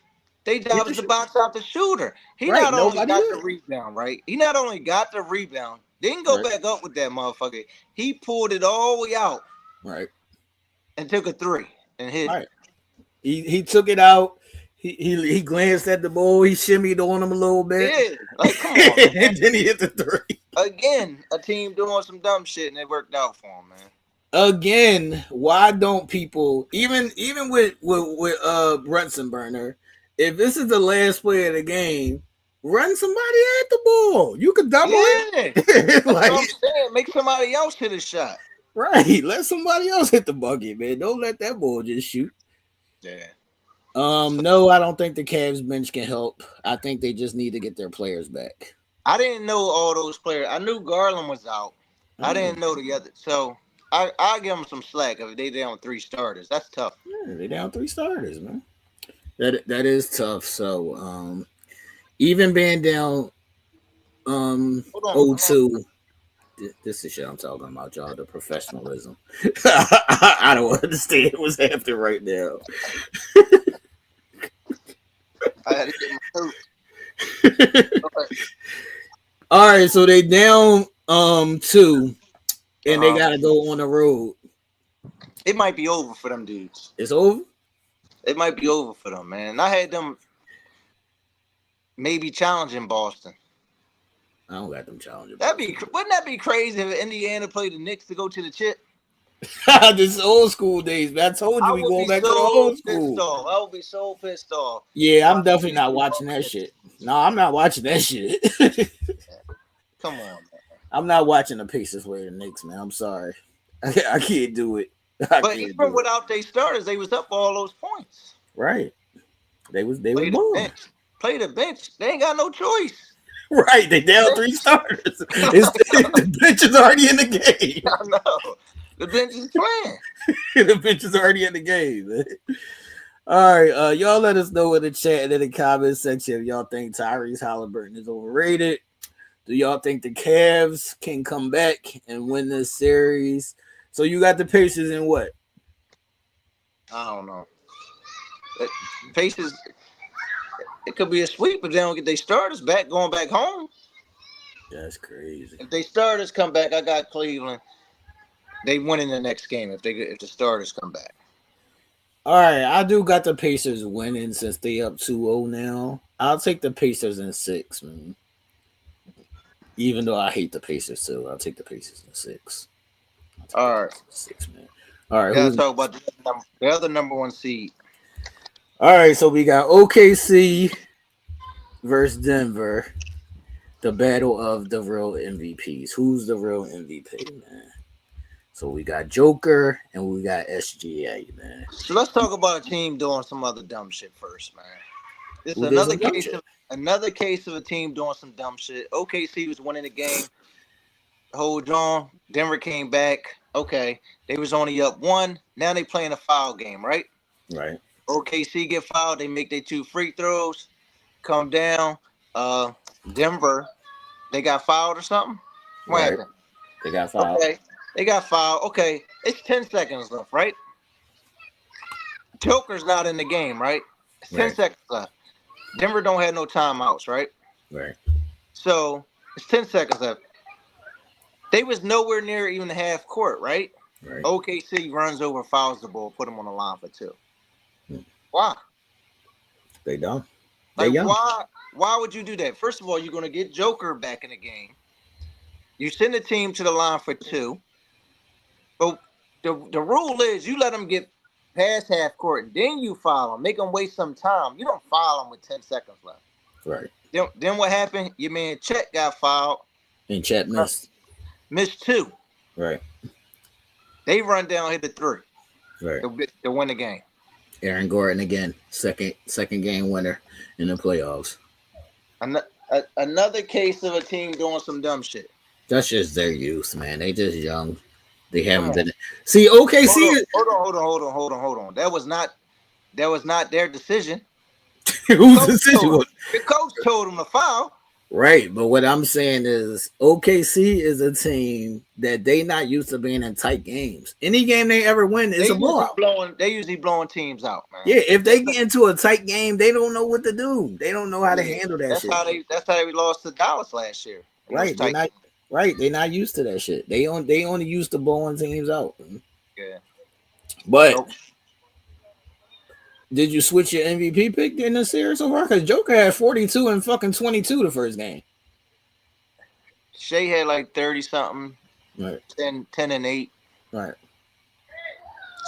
they job is to box out the shooter. He not only got the rebound, right? He not only got the rebound, didn't go back up with that motherfucker. He pulled it all the way out. Right. And took a 3 and hit. Right. He took it out. He glanced at the ball. He shimmied on him a little bit. Yeah. Like, come on. And then he hit the 3. Again, a team doing some dumb shit and it worked out for him, man. Again, why don't people even with Brunson burner, if this is the last play of the game, run somebody at the ball. You could double it. That's what I'm saying. Make somebody else hit a shot. Right. Let somebody else hit the bucket, man. Don't let that ball just shoot. Yeah. No, I don't think the Cavs bench can help. I think they just need to get their players back. I didn't know all those players. I knew Garland was out. I didn't know the other. So I'll give them some slack if they down 3 starters. That's tough. Yeah, they down 3 starters, man. That is tough. So even being down 0-2. This is shit I'm talking about, y'all. The professionalism. I don't understand what's happening right now. I had to get my coat. All right, so they down 2, and they gotta go on the road. It might be over for them dudes. It's over? It might be over for them, man. I had them maybe challenging Boston. I don't got them challenging. Wouldn't that be crazy if Indiana played the Knicks to go to the chip? This is old school days, man. I told you we going back to the old school. I would be so pissed off. Yeah, I'm definitely not watching that shit. No, I'm not watching that shit. Come on, man. I'm not watching the Pacers play the Knicks, man. I'm sorry. I can't do it. But even without their starters, they was up all those points. Right. They was Play the bench. They ain't got no choice. Right, they down 3 starters. The bench is already in the game. I know. The bench is playing. The bench is already in the game, man. All right, y'all let us know in the chat and in the comment section if y'all think Tyrese Haliburton is overrated. Do y'all think the Cavs can come back and win this series? So you got the Pacers in what? I don't know. Pacers... It could be a sweep if they don't get their starters back going back home. That's crazy. If they starters come back, I got Cleveland. They win in the next game if the starters come back. All right, I do got the Pacers winning since they up 2-0 now. I'll take the Pacers in 6, man. Even though I hate the Pacers too, I'll take the Pacers in 6. All right, 6, man. All right, let's talk about the other number 1 seed. All right, so we got OKC versus Denver, the battle of the real MVPs. Who's the real MVP, man? So we got Joker and we got SGA, man. So let's talk about a team doing some other dumb shit first, man. This is another case of a team doing some dumb shit. OKC was winning the game. Hold on. Denver came back. Okay. They was only up 1. Now they playing a foul game, right? Right. OKC get fouled. They make their 2 free throws. Come down. Denver They got fouled or something? What Right. happened? They got fouled. Okay. They got fouled. Okay. It's 10 seconds left, right? Joker's not in the game, right? It's 10 seconds left. Denver don't have no timeouts, right? Right. So it's 10 seconds left. They was nowhere near even half court, right? Right. OKC runs over, fouls the ball, put them on the line for 2. Why? They don't. They Like, young. why would you do that? First of all, you're going to get Joker back in the game. You send the team to the line for 2. But the rule is you let them get past half court, and then you foul them. Make them waste some time. You don't foul them with 10 seconds left. Right. Then what happened? Your man Chet got fouled. And Chet missed. Missed 2. Right. They run down, hit the 3. Right. To win the game. Aaron Gordon again, second game winner in the playoffs. Another case of a team doing some dumb shit. That's just their youth, man. They just young. They haven't been. See, OKC. Hold on. That was not their decision. Whose decision was? The coach told them to foul. Right, but what I'm saying is OKC is a team that they not used to being in tight games. Any game they ever win is a blowout. They usually blowing teams out, man. Yeah, if they get into a tight game, they don't know what to do. They don't know how to handle that shit. That's how they lost to Dallas last year. Right, they're not used to that shit. They only used to blowing teams out. Yeah, but. Did you switch your MVP pick in the series so far? Because Joker had 42 and fucking 22 the first game. Shea had like 30-something. Right. 10 and 8. Right.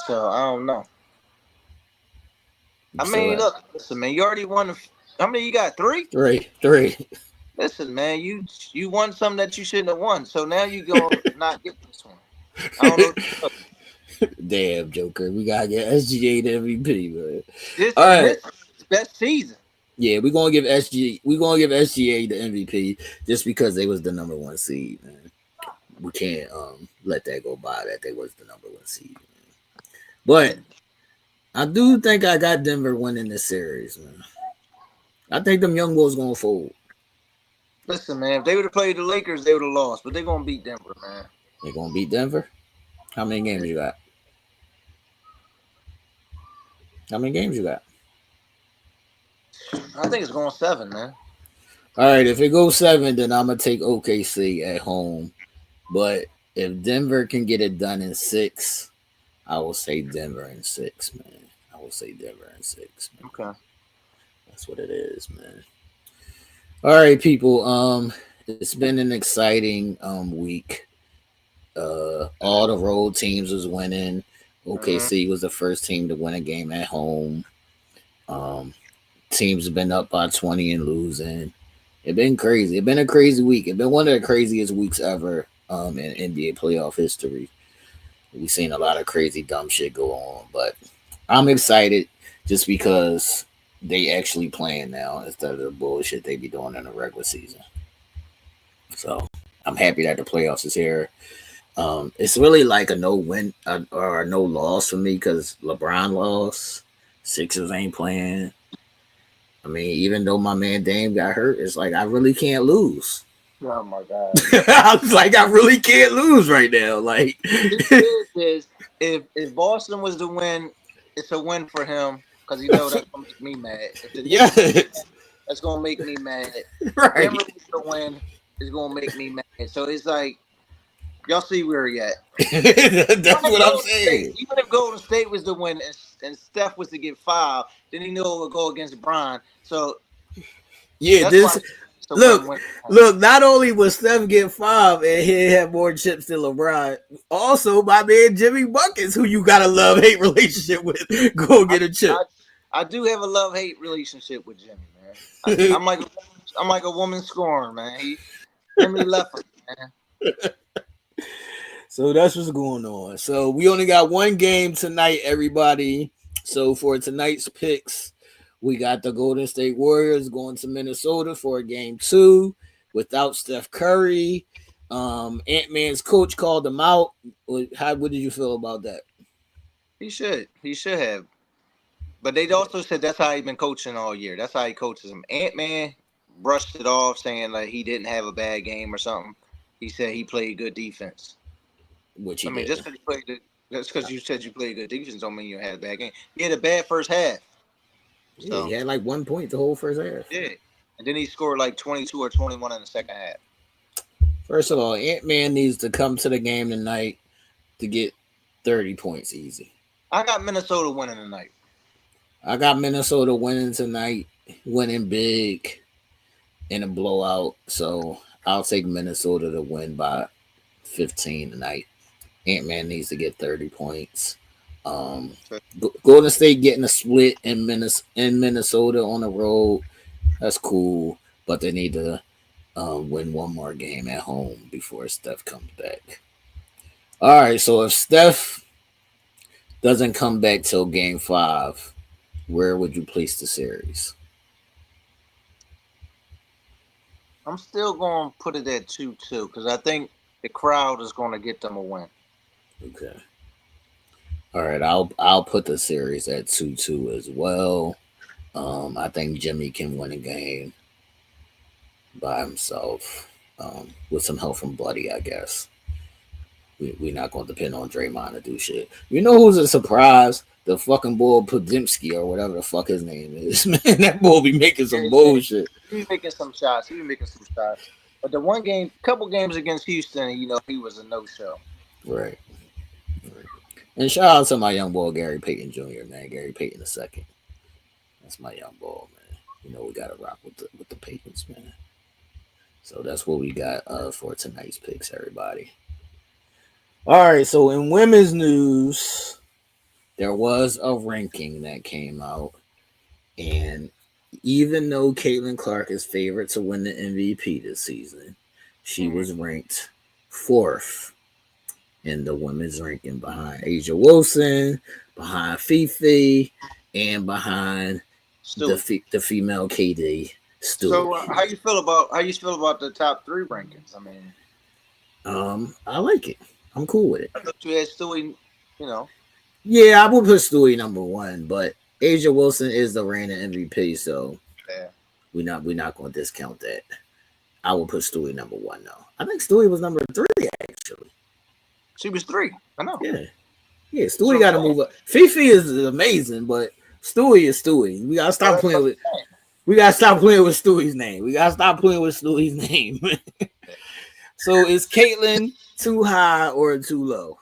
So, I don't know. Look, listen, man, you already won. How many you got? 3? 3. Listen, man, you won something that you shouldn't have won. So now you go not get this one. I don't know what to tell you. Damn, Joker. We gotta get SGA the MVP, man. This is his best season. Yeah, we're gonna give SGA the MVP just because they was the number 1 seed, man. We can't let that go by that they was the number 1 seed, man. But I do think I got Denver winning this series, man. I think them young boys gonna fold. Listen, man, if they would have played the Lakers, they would have lost, but they're gonna beat Denver, man. They're gonna beat Denver? How many games you got? I think it's going 7, man. All right, if it goes 7, then I'm going to take OKC at home. But if Denver can get it done in 6, I will say Denver in 6, man. Okay. That's what it is, man. All right, people. It's been an exciting week. All the road teams was winning. OKC was the first team to win a game at home. Teams have been up by 20 and losing. It's been crazy. It's been a crazy week. It's been one of the craziest weeks ever in NBA playoff history. We've seen a lot of crazy dumb shit go on, but I'm excited just because they actually playing now instead of the bullshit they be doing in the regular season. So I'm happy that the playoffs is here. It's really like a no win or a no loss for me because LeBron lost. Sixers ain't playing. I mean, even though my man Dame got hurt, it's like I really can't lose. Oh my God! I was like, I really can't lose right now. Like, is if Boston was to win, it's a win for him because you know that's gonna make me mad. That's gonna make me mad. Right? Denver was to win is gonna make me mad. So it's like. Y'all see where he at. That's what I'm saying. Even if Golden State was to win and Steph was to get fouled, then he knew it would go against Bron. So yeah, look. Not only was Steph get 5 and he had more chips than LeBron, also my man Jimmy Buckets, who you got a love-hate relationship with, go get a chip. I do have a love-hate relationship with Jimmy, man. I'm like a woman scorn, man. Jimmy left him, man. So that's what's going on. So we only got one game tonight, everybody. So for tonight's picks, we got the Golden State Warriors going to Minnesota for game 2 without Steph Curry. Ant-Man's coach called them out. What did you feel about that? He should have. But they also said that's how he's been coaching all year. That's how he coaches them. Ant-Man brushed it off, saying like he didn't have a bad game or something. He said he played good defense. Which he did. Just because you said you played good defense don't mean you had a bad game. He had a bad first half. So, yeah, he had like 1 point the whole first half. Yeah. And then he scored like 22 or 21 in the second half. First of all, Ant-Man needs to come to the game tonight to get 30 points easy. I got Minnesota winning tonight. I got Minnesota winning tonight, winning big in a blowout. So I'll take Minnesota to win by 15 tonight. Ant-Man needs to get 30 points. Golden State getting a split in Minnesota on the road. That's cool, but they need to win one more game at home before Steph comes back. All right, so if Steph doesn't come back till Game 5, where would you place the series? I'm still going to put it at 2-2 because I think the crowd is going to get them a win. Okay. All right, I'll put the series at 2-2 as well. I think Jimmy can win a game by himself with some help from Buddy, I guess. We're not going to depend on Draymond to do shit. You know who's a surprise? The fucking boy Podziemski or whatever the fuck his name is. Man, that boy be making some bullshit. He be making some shots. But the couple games against Houston, he was a no-show. Right. And shout out to my young boy, Gary Payton Jr., man. Gary Payton II. That's my young boy, man. We got to rock with the Paytons, man. So that's what we got for tonight's picks, everybody. All right, so in women's news, there was a ranking that came out. And even though Caitlin Clark is favored to win the MVP this season, she was ranked 4th in the women's ranking behind Asia Wilson, behind Fifi, and behind the female KD Stewart. So how you feel about the top 3 rankings? I mean, I like it. I'm cool with it. I thought you had Stewie, Yeah, I would put Stewie number 1, but Asia Wilson is the reigning MVP, so yeah. we're not going to discount that. I would put Stewie number 1 though. I think Stewie was number 3 actually. She was 3. I know. Yeah. Stewie got to move up. Fifi is amazing, but Stewie is Stewie. We gotta stop playing with. We gotta stop playing with Stewie's name. So is Caitlin too high or too low?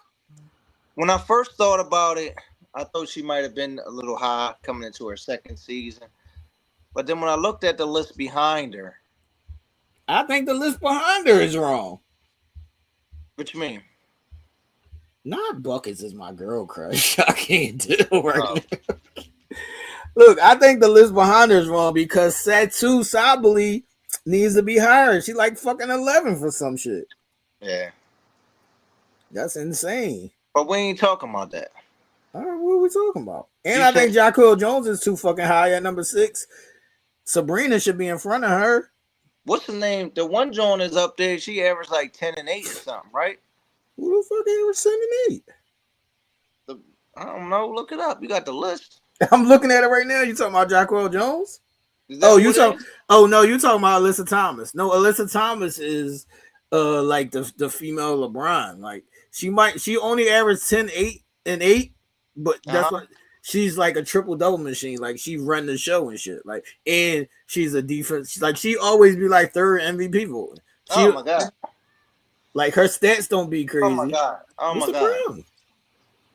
When I first thought about it, I thought she might have been a little high coming into her second season. But then when I looked at the list behind her, I think the list behind her is wrong. What you mean? Not Buckets is my girl crush. I can't deal right now. Look, I think the list behind her is wrong because Satu Sabali needs to be higher. She like fucking 11 for some shit. Yeah. That's insane. But we ain't talking about that. All right, what are we talking about? And I think Jacqueline Jones is too fucking high at number 6. Sabrina should be in front of her. What's the name? The one Joan is up there. She averaged like 10 and 8 or something, right? Who the fuck averaged 10 and 8? I don't know. Look it up. You got the list. I'm looking at it right now. You talking about Jacqueline Jones? Oh, you talking? Oh no, you talking about Alyssa Thomas? No, Alyssa Thomas is like the female LeBron. Like she only averaged 10, 8, and 8, but that's what she's like a triple double machine. Like she run the show and shit. Like and she's a defense. Like she always be like 3rd MVP vote. Oh my god! Like her stats don't be crazy. Oh my god! Oh What's my the god! problem?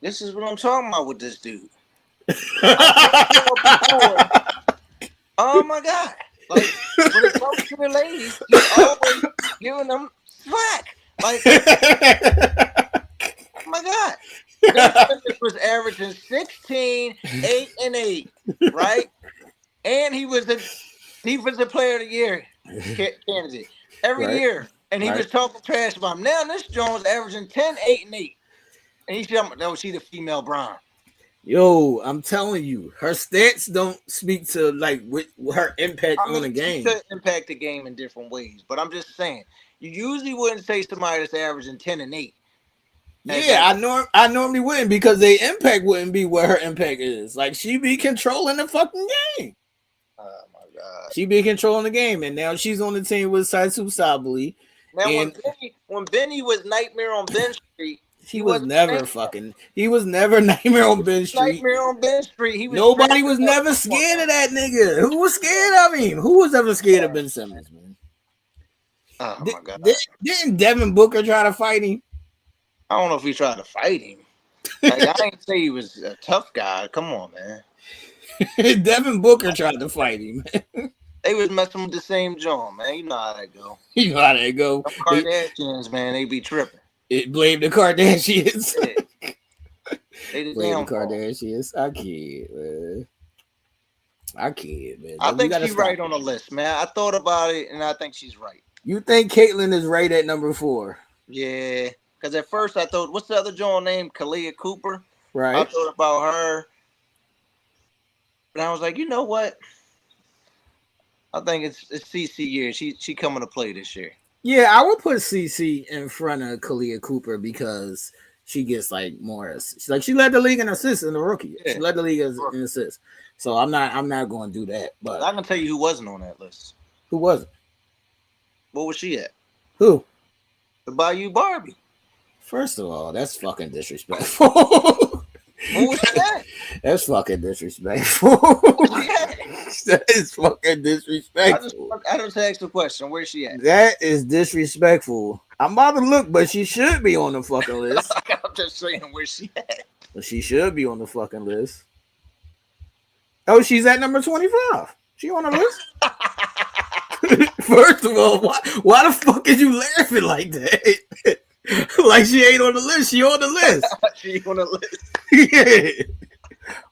This is what I'm talking about with this dude. Oh my god! Like when it comes to the ladies, he's always giving them slack. Like, oh my god! This was averaging 16, 8, and 8, right? And he was the defensive player of the year candidate every year. And he was talking trash about him. Now this Jones averaging 10, 8, and 8. And he's she the female Brown. Yo, I'm telling you, her stats don't speak to like her impact on the game. She could impact the game in different ways, but I'm just saying, you usually wouldn't say somebody that's averaging 10 and 8. Yeah, I normally wouldn't because their impact wouldn't be where her impact is. Like she be controlling the fucking game. Oh my God. She been controlling the game, and now she's on the team with Saisu Sabali. Now, when Benny was Nightmare on Ben Street, he was never Nightmare on Ben Street. Nightmare on Ben Street. Nobody was never scared of that nigga. Who was scared of him? Who was ever scared of Ben Simmons, man? Oh my God! Didn't Devin Booker try to fight him? I don't know if he tried to fight him. Like, I ain't say he was a tough guy. Come on, man. Devin Booker tried to fight him. They was messing with the same joint, man. You know how that go. You know how that go. Them Kardashians, man, they be tripping. It blame the Kardashians. Yeah. They the blame the Kardashians. I can't, man. I think she's right on the list, man. I thought about it, and I think she's right. You think Caitlyn is right at number 4? Yeah, because at first I thought, what's the other joint name? Kalia Cooper. Right. I thought about her, and I was like, you know what? I think it's CC year. She coming to play this year. Yeah, I would put CC in front of Kalia Cooper because she gets like more. She led the league in assists in the rookie. Yeah. She led the league in assists. So I'm not going to do that. But I can tell you who wasn't on that list. Who wasn't? What was she at? Who? The Bayou Barbie. First of all, that's fucking disrespectful. Who was that? That's fucking disrespectful. That is fucking disrespectful. I just asked the question. Where's she at? That is disrespectful. I'm about to look, but she should be on the fucking list. I'm just saying, where's she at? But she should be on the fucking list. Oh, she's at number 25. She on the list? First of all, why the fuck is you laughing like that? Like she ain't on the list. She on the list. She on the list. Yeah.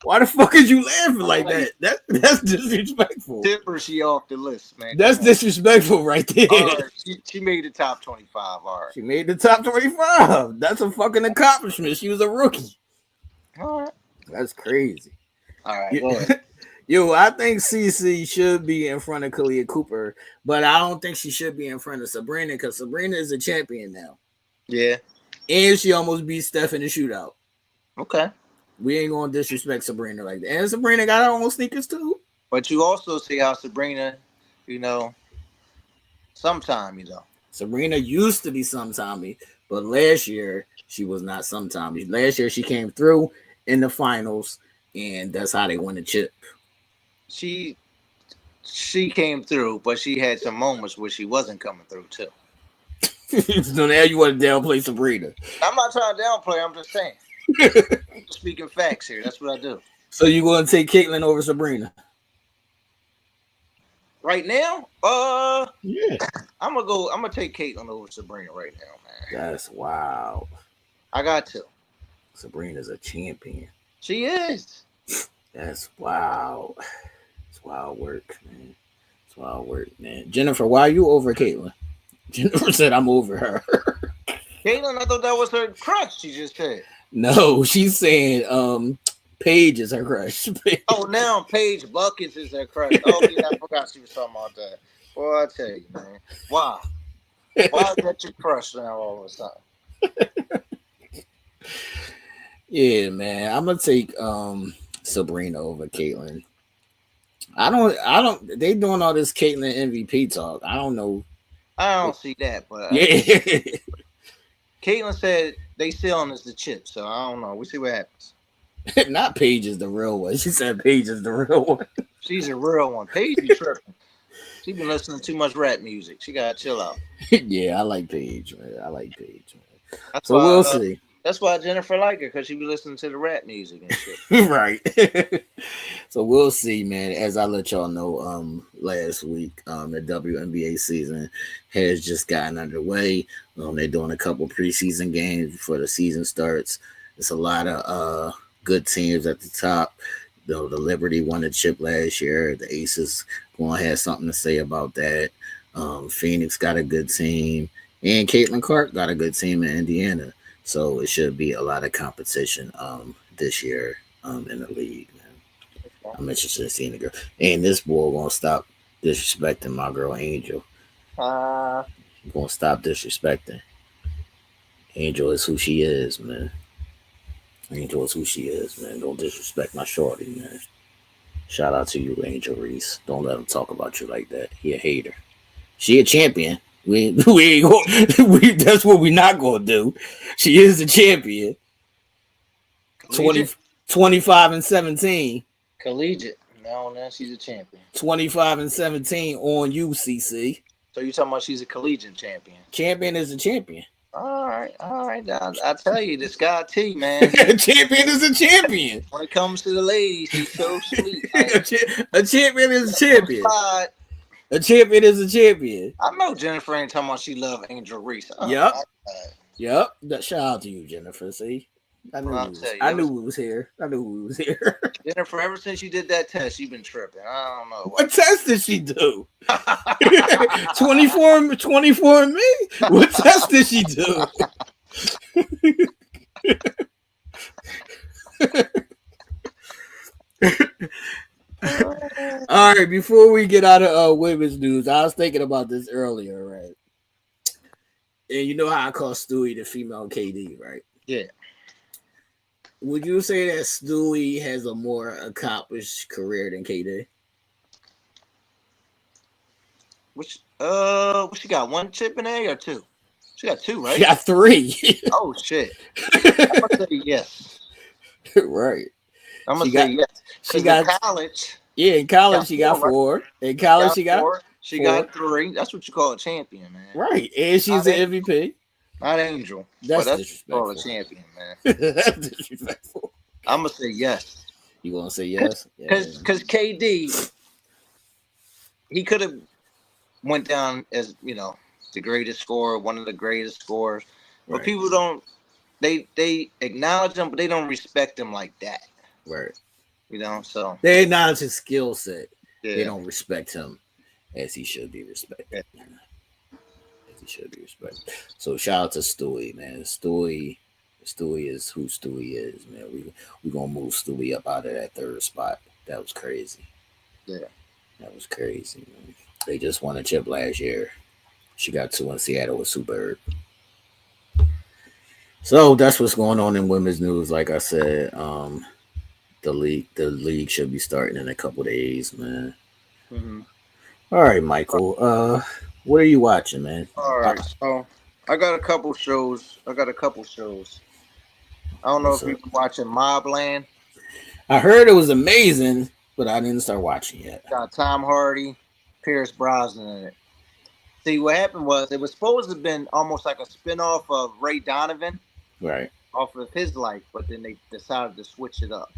Why the fuck is you laughing like that? That's disrespectful. Tipper, she off the list, man. That's disrespectful right there. Right. She made the top 25. All right. She made the top 25. That's a fucking accomplishment. She was a rookie. All right. That's crazy. All right. Go ahead. Yo, I think CC should be in front of Kalia Cooper, but I don't think she should be in front of Sabrina because Sabrina is a champion now. Yeah. And she almost beat Steph in the shootout. Okay. We ain't gonna disrespect Sabrina like that. And Sabrina got her own sneakers too. But you also see how Sabrina, sometime, Sabrina used to be sometimey, but last year she was not sometimey. Last year she came through in the finals, and that's how they won the chip. She came through, but she had some moments where she wasn't coming through too. So now you want to downplay Sabrina. I'm not trying to downplay. I'm just saying. Speaking facts here. That's what I do. So you going to take Caitlyn over Sabrina? Right now? Yeah. I'm gonna take Caitlyn over Sabrina right now, man. That's wild. I got to. Sabrina's a champion. She is. That's wild. It's wild work, man. It's wild work, man. Jennifer, why are you over Caitlyn? Jennifer said I'm over her. Caitlyn, I thought that was her crush. She just said. No, she's saying Paige is her crush. Oh, now Paige Buckets is her crush. Oh, yeah, I forgot she was talking about that. Boy, I tell you, man. Why? Why is that your crush now all of a sudden? Yeah, man. I'm gonna take Sabrina over Caitlyn. I don't they doing all this Caitlyn MVP talk. I don't know. I don't see that, but yeah. Caitlyn said they selling us the chip, so I don't know. We see what happens. Not Paige is the real one. She said Paige is the real one. She's a real one. Paige be tripping. She been listening to too much rap music. She gotta chill out. Yeah, I like Paige, man. That's so why, we'll see. That's why Jennifer like her, because she be listening to the rap music and shit. Right. So we'll see, man. As I let y'all know, last week, the WNBA season has just gotten underway. They're doing a couple preseason games before the season starts. It's a lot of good teams at the top. The Liberty won the chip last year. The Aces going to have something to say about that. Phoenix got a good team. And Caitlin Clark got a good team in Indiana. So it should be a lot of competition this year in the league, man. I'm interested in seeing the girl. And this boy gonna stop disrespecting my girl Angel. Gonna stop disrespecting. Angel is who she is, man. Angel is who she is, man. Don't disrespect my shorty, man. Shout out to you, Angel Reese. Don't let him talk about you like that. He a hater. She a champion. We ain't that's what we not gonna do. She is the champion. 25 and 17. Collegiate. Now she's a champion. 25 and 17 on UCC. So you talking about she's a collegiate champion? Champion is a champion. All right. I tell you, this guy T, man. A champion is a champion. When it comes to the ladies, he's so sweet. A champion is a champion. A champion is a champion. I know Jennifer ain't talking about she love Angel Reese. Yep. Shout out to you, Jennifer. See, I knew we was here. Jennifer, ever since you did that test, you've been tripping. I don't know. What test did she do? 24 and me? What test did she do? All right, before we get out of women's news, I was thinking about this earlier, right? And you know how I call Stewie the female KD, right? Yeah. Would you say that Stewie has a more accomplished career than KD? Which she got, 1 chip in A or 2? She got 2, right? She got 3. Oh shit. I'm gonna say yes. Right. I'm gonna say yes. She got college. Yeah, in college she got 4. In college she got 4. She got 3. That's what you call a champion, man. Right. And she's an MVP. Not Angel. That's disrespectful. A champion, man. That's disrespectful. I'm gonna say yes. You gonna say yes? Because KD, he could have went down as the greatest scorer, one of the greatest scorers, but people don't. They acknowledge him, but they don't respect him like that. Right. So they acknowledge his skill set. Yeah. They don't respect him as he should be respected. Yeah. Should be respected. So shout out to Stewie, man. Stewie is who Stewie is, man. We gonna move Stewie up out of that 3rd spot. That was crazy. Yeah, that was crazy, man. They just won a chip last year. She got 2 in Seattle with Superb. So that's what's going on in women's news. Like I said, the league should be starting in a couple days, man. Mm-hmm. All right, Michael. What are you watching, man? All right, so I got a couple shows. I don't know if you've been watching Mobland. I heard it was amazing, but I didn't start watching yet. Got Tom Hardy, Pierce Brosnan in it. See, what happened was it was supposed to have been almost like a spinoff of Ray Donovan, right? Off of his life, but then they decided to switch it up.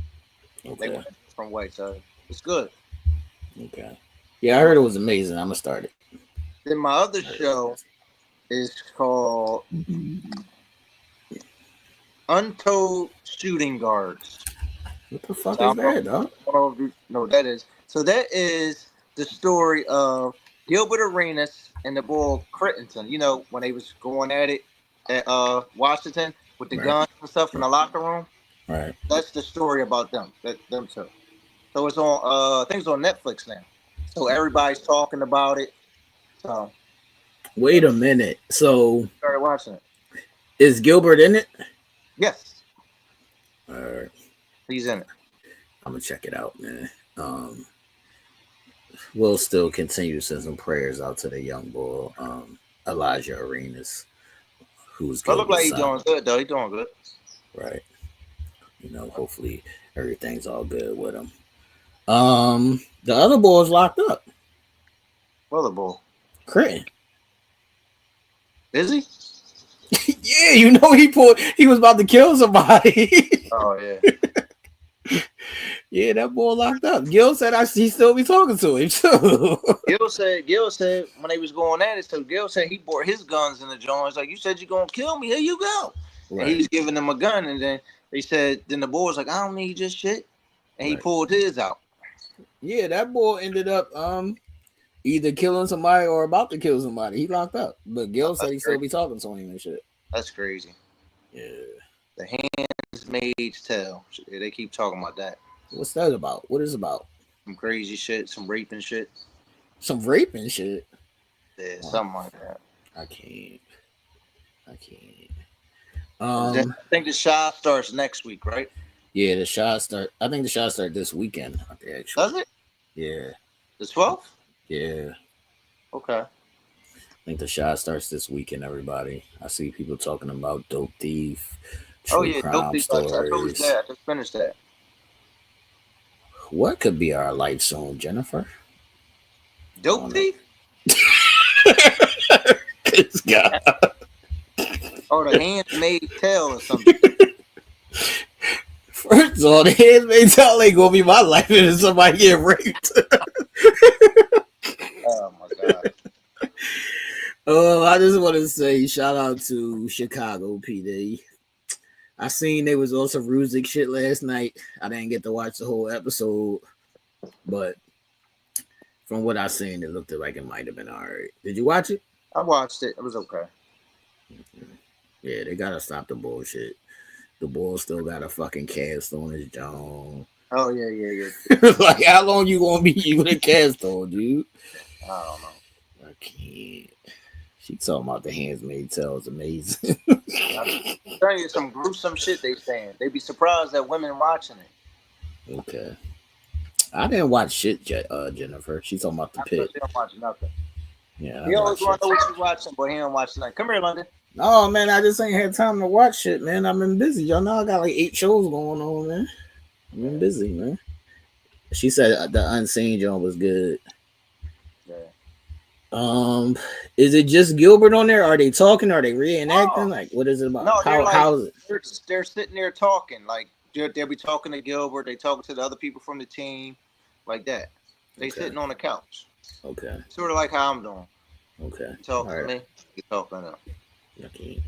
Okay. They went a different way, so it's good. Okay. Yeah, I heard it was amazing. I'm gonna start it. Then my other show is called Untold Shooting Guards. What the fuck is that, dog? No, that is. So that is the story of Gilbert Arenas and the boy Crittenton. When they was going at it at Washington with the guns and stuff in the locker room. Right. That's the story about them. Them two. So it's on. I think it's on Netflix now. So everybody's talking about it. So, wait a minute. So, started watching it. Is Gilbert in it? Yes. All right. He's in it. I'm gonna check it out, man. We'll still continue to send some prayers out to the young boy, Elijah Arenas, who's. I look like he's doing good, though. He's doing good. Right. Hopefully everything's all good with him. The other boy's locked up. Other boy. Critton. Is he? Yeah, he was about to kill somebody. Oh yeah. Yeah, that boy locked up. Gil said he still be talking to him too. Gil said when they was going at it, so Gil said he brought his guns in the joint. He's like, you said you're gonna kill me, here you go. Right. And he was giving them a gun, and then they said, then the boy was like, I don't need your shit. And he pulled his out. Yeah, that boy ended up either killing somebody or about to kill somebody. He locked up. But Gil said he still be talking to him and shit. That's crazy. Yeah. The handmaid's tale. They keep talking about that. What's that about? What is it about? Some crazy shit, some raping shit. Some raping shit? Yeah, something like that. I can't. I think the Shy starts next week, right? Yeah, the shot start. I think the shot start this weekend. Actually, Does it? Yeah. The 12th? Yeah. Okay. I think the shot starts this weekend. Everybody, I see people talking about Dope Thief. Oh True yeah, crime Dope Thief. I stories. finished that. I just finished that. What could be our life zone, Jennifer? Dope Thief? This guy. Or the Handmaid's Tale or something. First of all, the Handmaid's Tale ain't gonna be my life if somebody get raped. Oh my god. I just want to say shout out to Chicago PD. I seen they was on some Rusick shit last night. I didn't get to watch the whole episode, but from what I seen, it looked like it might have been all right. Did you watch it? I watched it. It was okay. Yeah, they gotta stop the bullshit. The bull still got a fucking cast on his jaw. Oh yeah. Like, how long you gonna be using a cast on, dude? I don't know. I can't. She talking about the Handmaid's Tale is amazing. I'm telling you some gruesome shit they saying. They be surprised that women watching it. Okay. I didn't watch shit, Jennifer. She's talking about the pit. She don't watch nothing. Yeah. He always want to know what she's watching, but he don't watch nothing. Come here, London. No, man, I just ain't had time to watch shit, man. I've been busy. Y'all know I got like 8 shows going on, man. I've been busy, man. She said the Unseen Joint was good. Yeah. Is it just Gilbert on there? Are they talking? Are they reenacting? Like, what is it about? No, How is it? They're sitting there talking. Like they'll be talking to Gilbert. They talking to the other people from the team, like that. They sitting on the couch. Okay. Sort of like how I'm doing. Okay. Talk to me. You talk to them. Okay.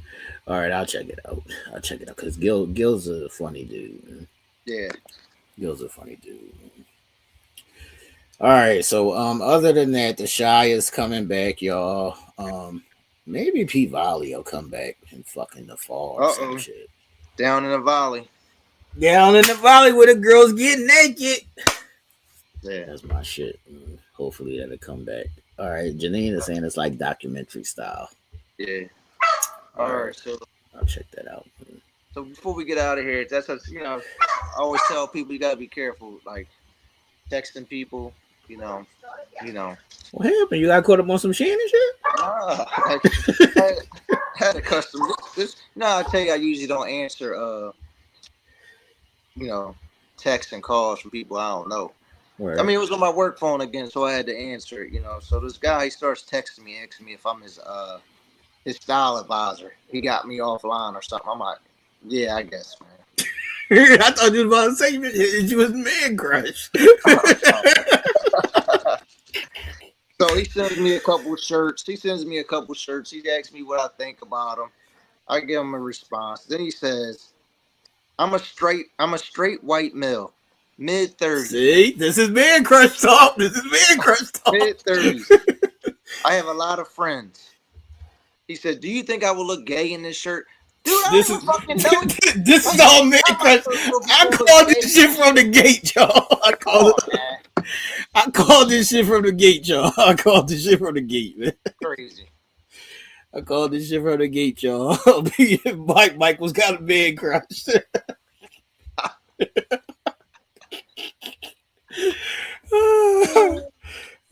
All right, I'll check it out. Because Gil's a funny dude, man. Yeah. Gil's a funny dude. Man. All right, so other than that, the Shy is coming back, y'all. Maybe P Valley will come back in fucking the fall or some shit. Down in the valley. Down in the valley where the girls get naked. Yeah. That's my shit. Hopefully that'll come back. All right, Janine is saying it's like documentary style. Yeah. All right, so I'll check that out. So before we get out of here, that's what, I always tell people you gotta be careful, like texting people, What happened? You got caught up on some Shannon shit? I had a customer. I tell you, I usually don't answer, texts and calls from people I don't know. Right. I mean, it was on my work phone again, so I had to answer it. So this guy, he starts texting me, asking me if I'm his style advisor. He got me offline or something. I'm like, yeah, I guess, man. I thought you was about to say you was man crush. So he sends me a couple shirts. He asks me what I think about them. I give him a response. Then he says, I'm a straight white male, mid-30s. See, this is man crush talk. Mid-30s. I have a lot of friends. He said, do you think I will look gay in this shirt? Dude, this is all man crush. I called this shit from the gate, y'all. I called this shit from the gate, y'all. Man. Crazy. I called this shit from the gate, y'all. Mike was got a man crush.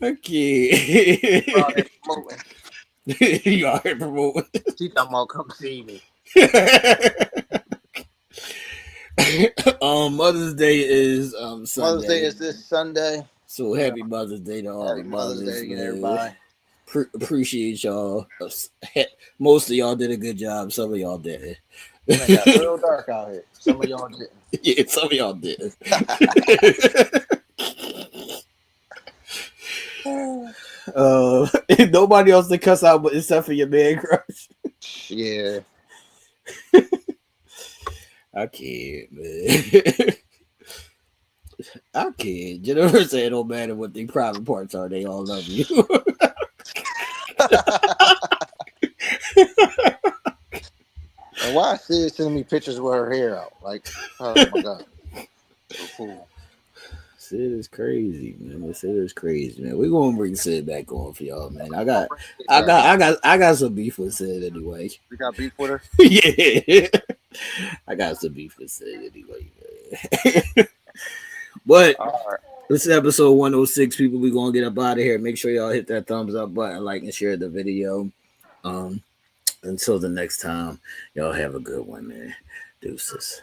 Okay. You out here promoting. She talking about come see me. Mother's Day is Sunday. Mother's Day is this Sunday. So happy Mother's Day to all Happy the Mother's mothers, Day, man. everybody. Appreciate y'all. Most of y'all did a good job. Some of y'all didn't. It got real dark out here. Some of y'all didn't. Yeah, some of y'all did. Nobody else to cuss out but except for your man crush. Yeah. I can't, man. I can't. Jennifer said it don't matter what the private parts are, they all love you. And why is she sending me pictures with her hair out? Like, oh my god. So cool. Sid is crazy, man. Sid is crazy, man. We're gonna bring Sid back on for y'all, man. I got some beef with Sid anyway. You got beef with her? Yeah. I got some beef with Sid anyway, man. But this is episode 106, people. We're gonna get up out of here. Make sure y'all hit that thumbs up button, like and share the video. Until the next time, y'all have a good one, man. Deuces.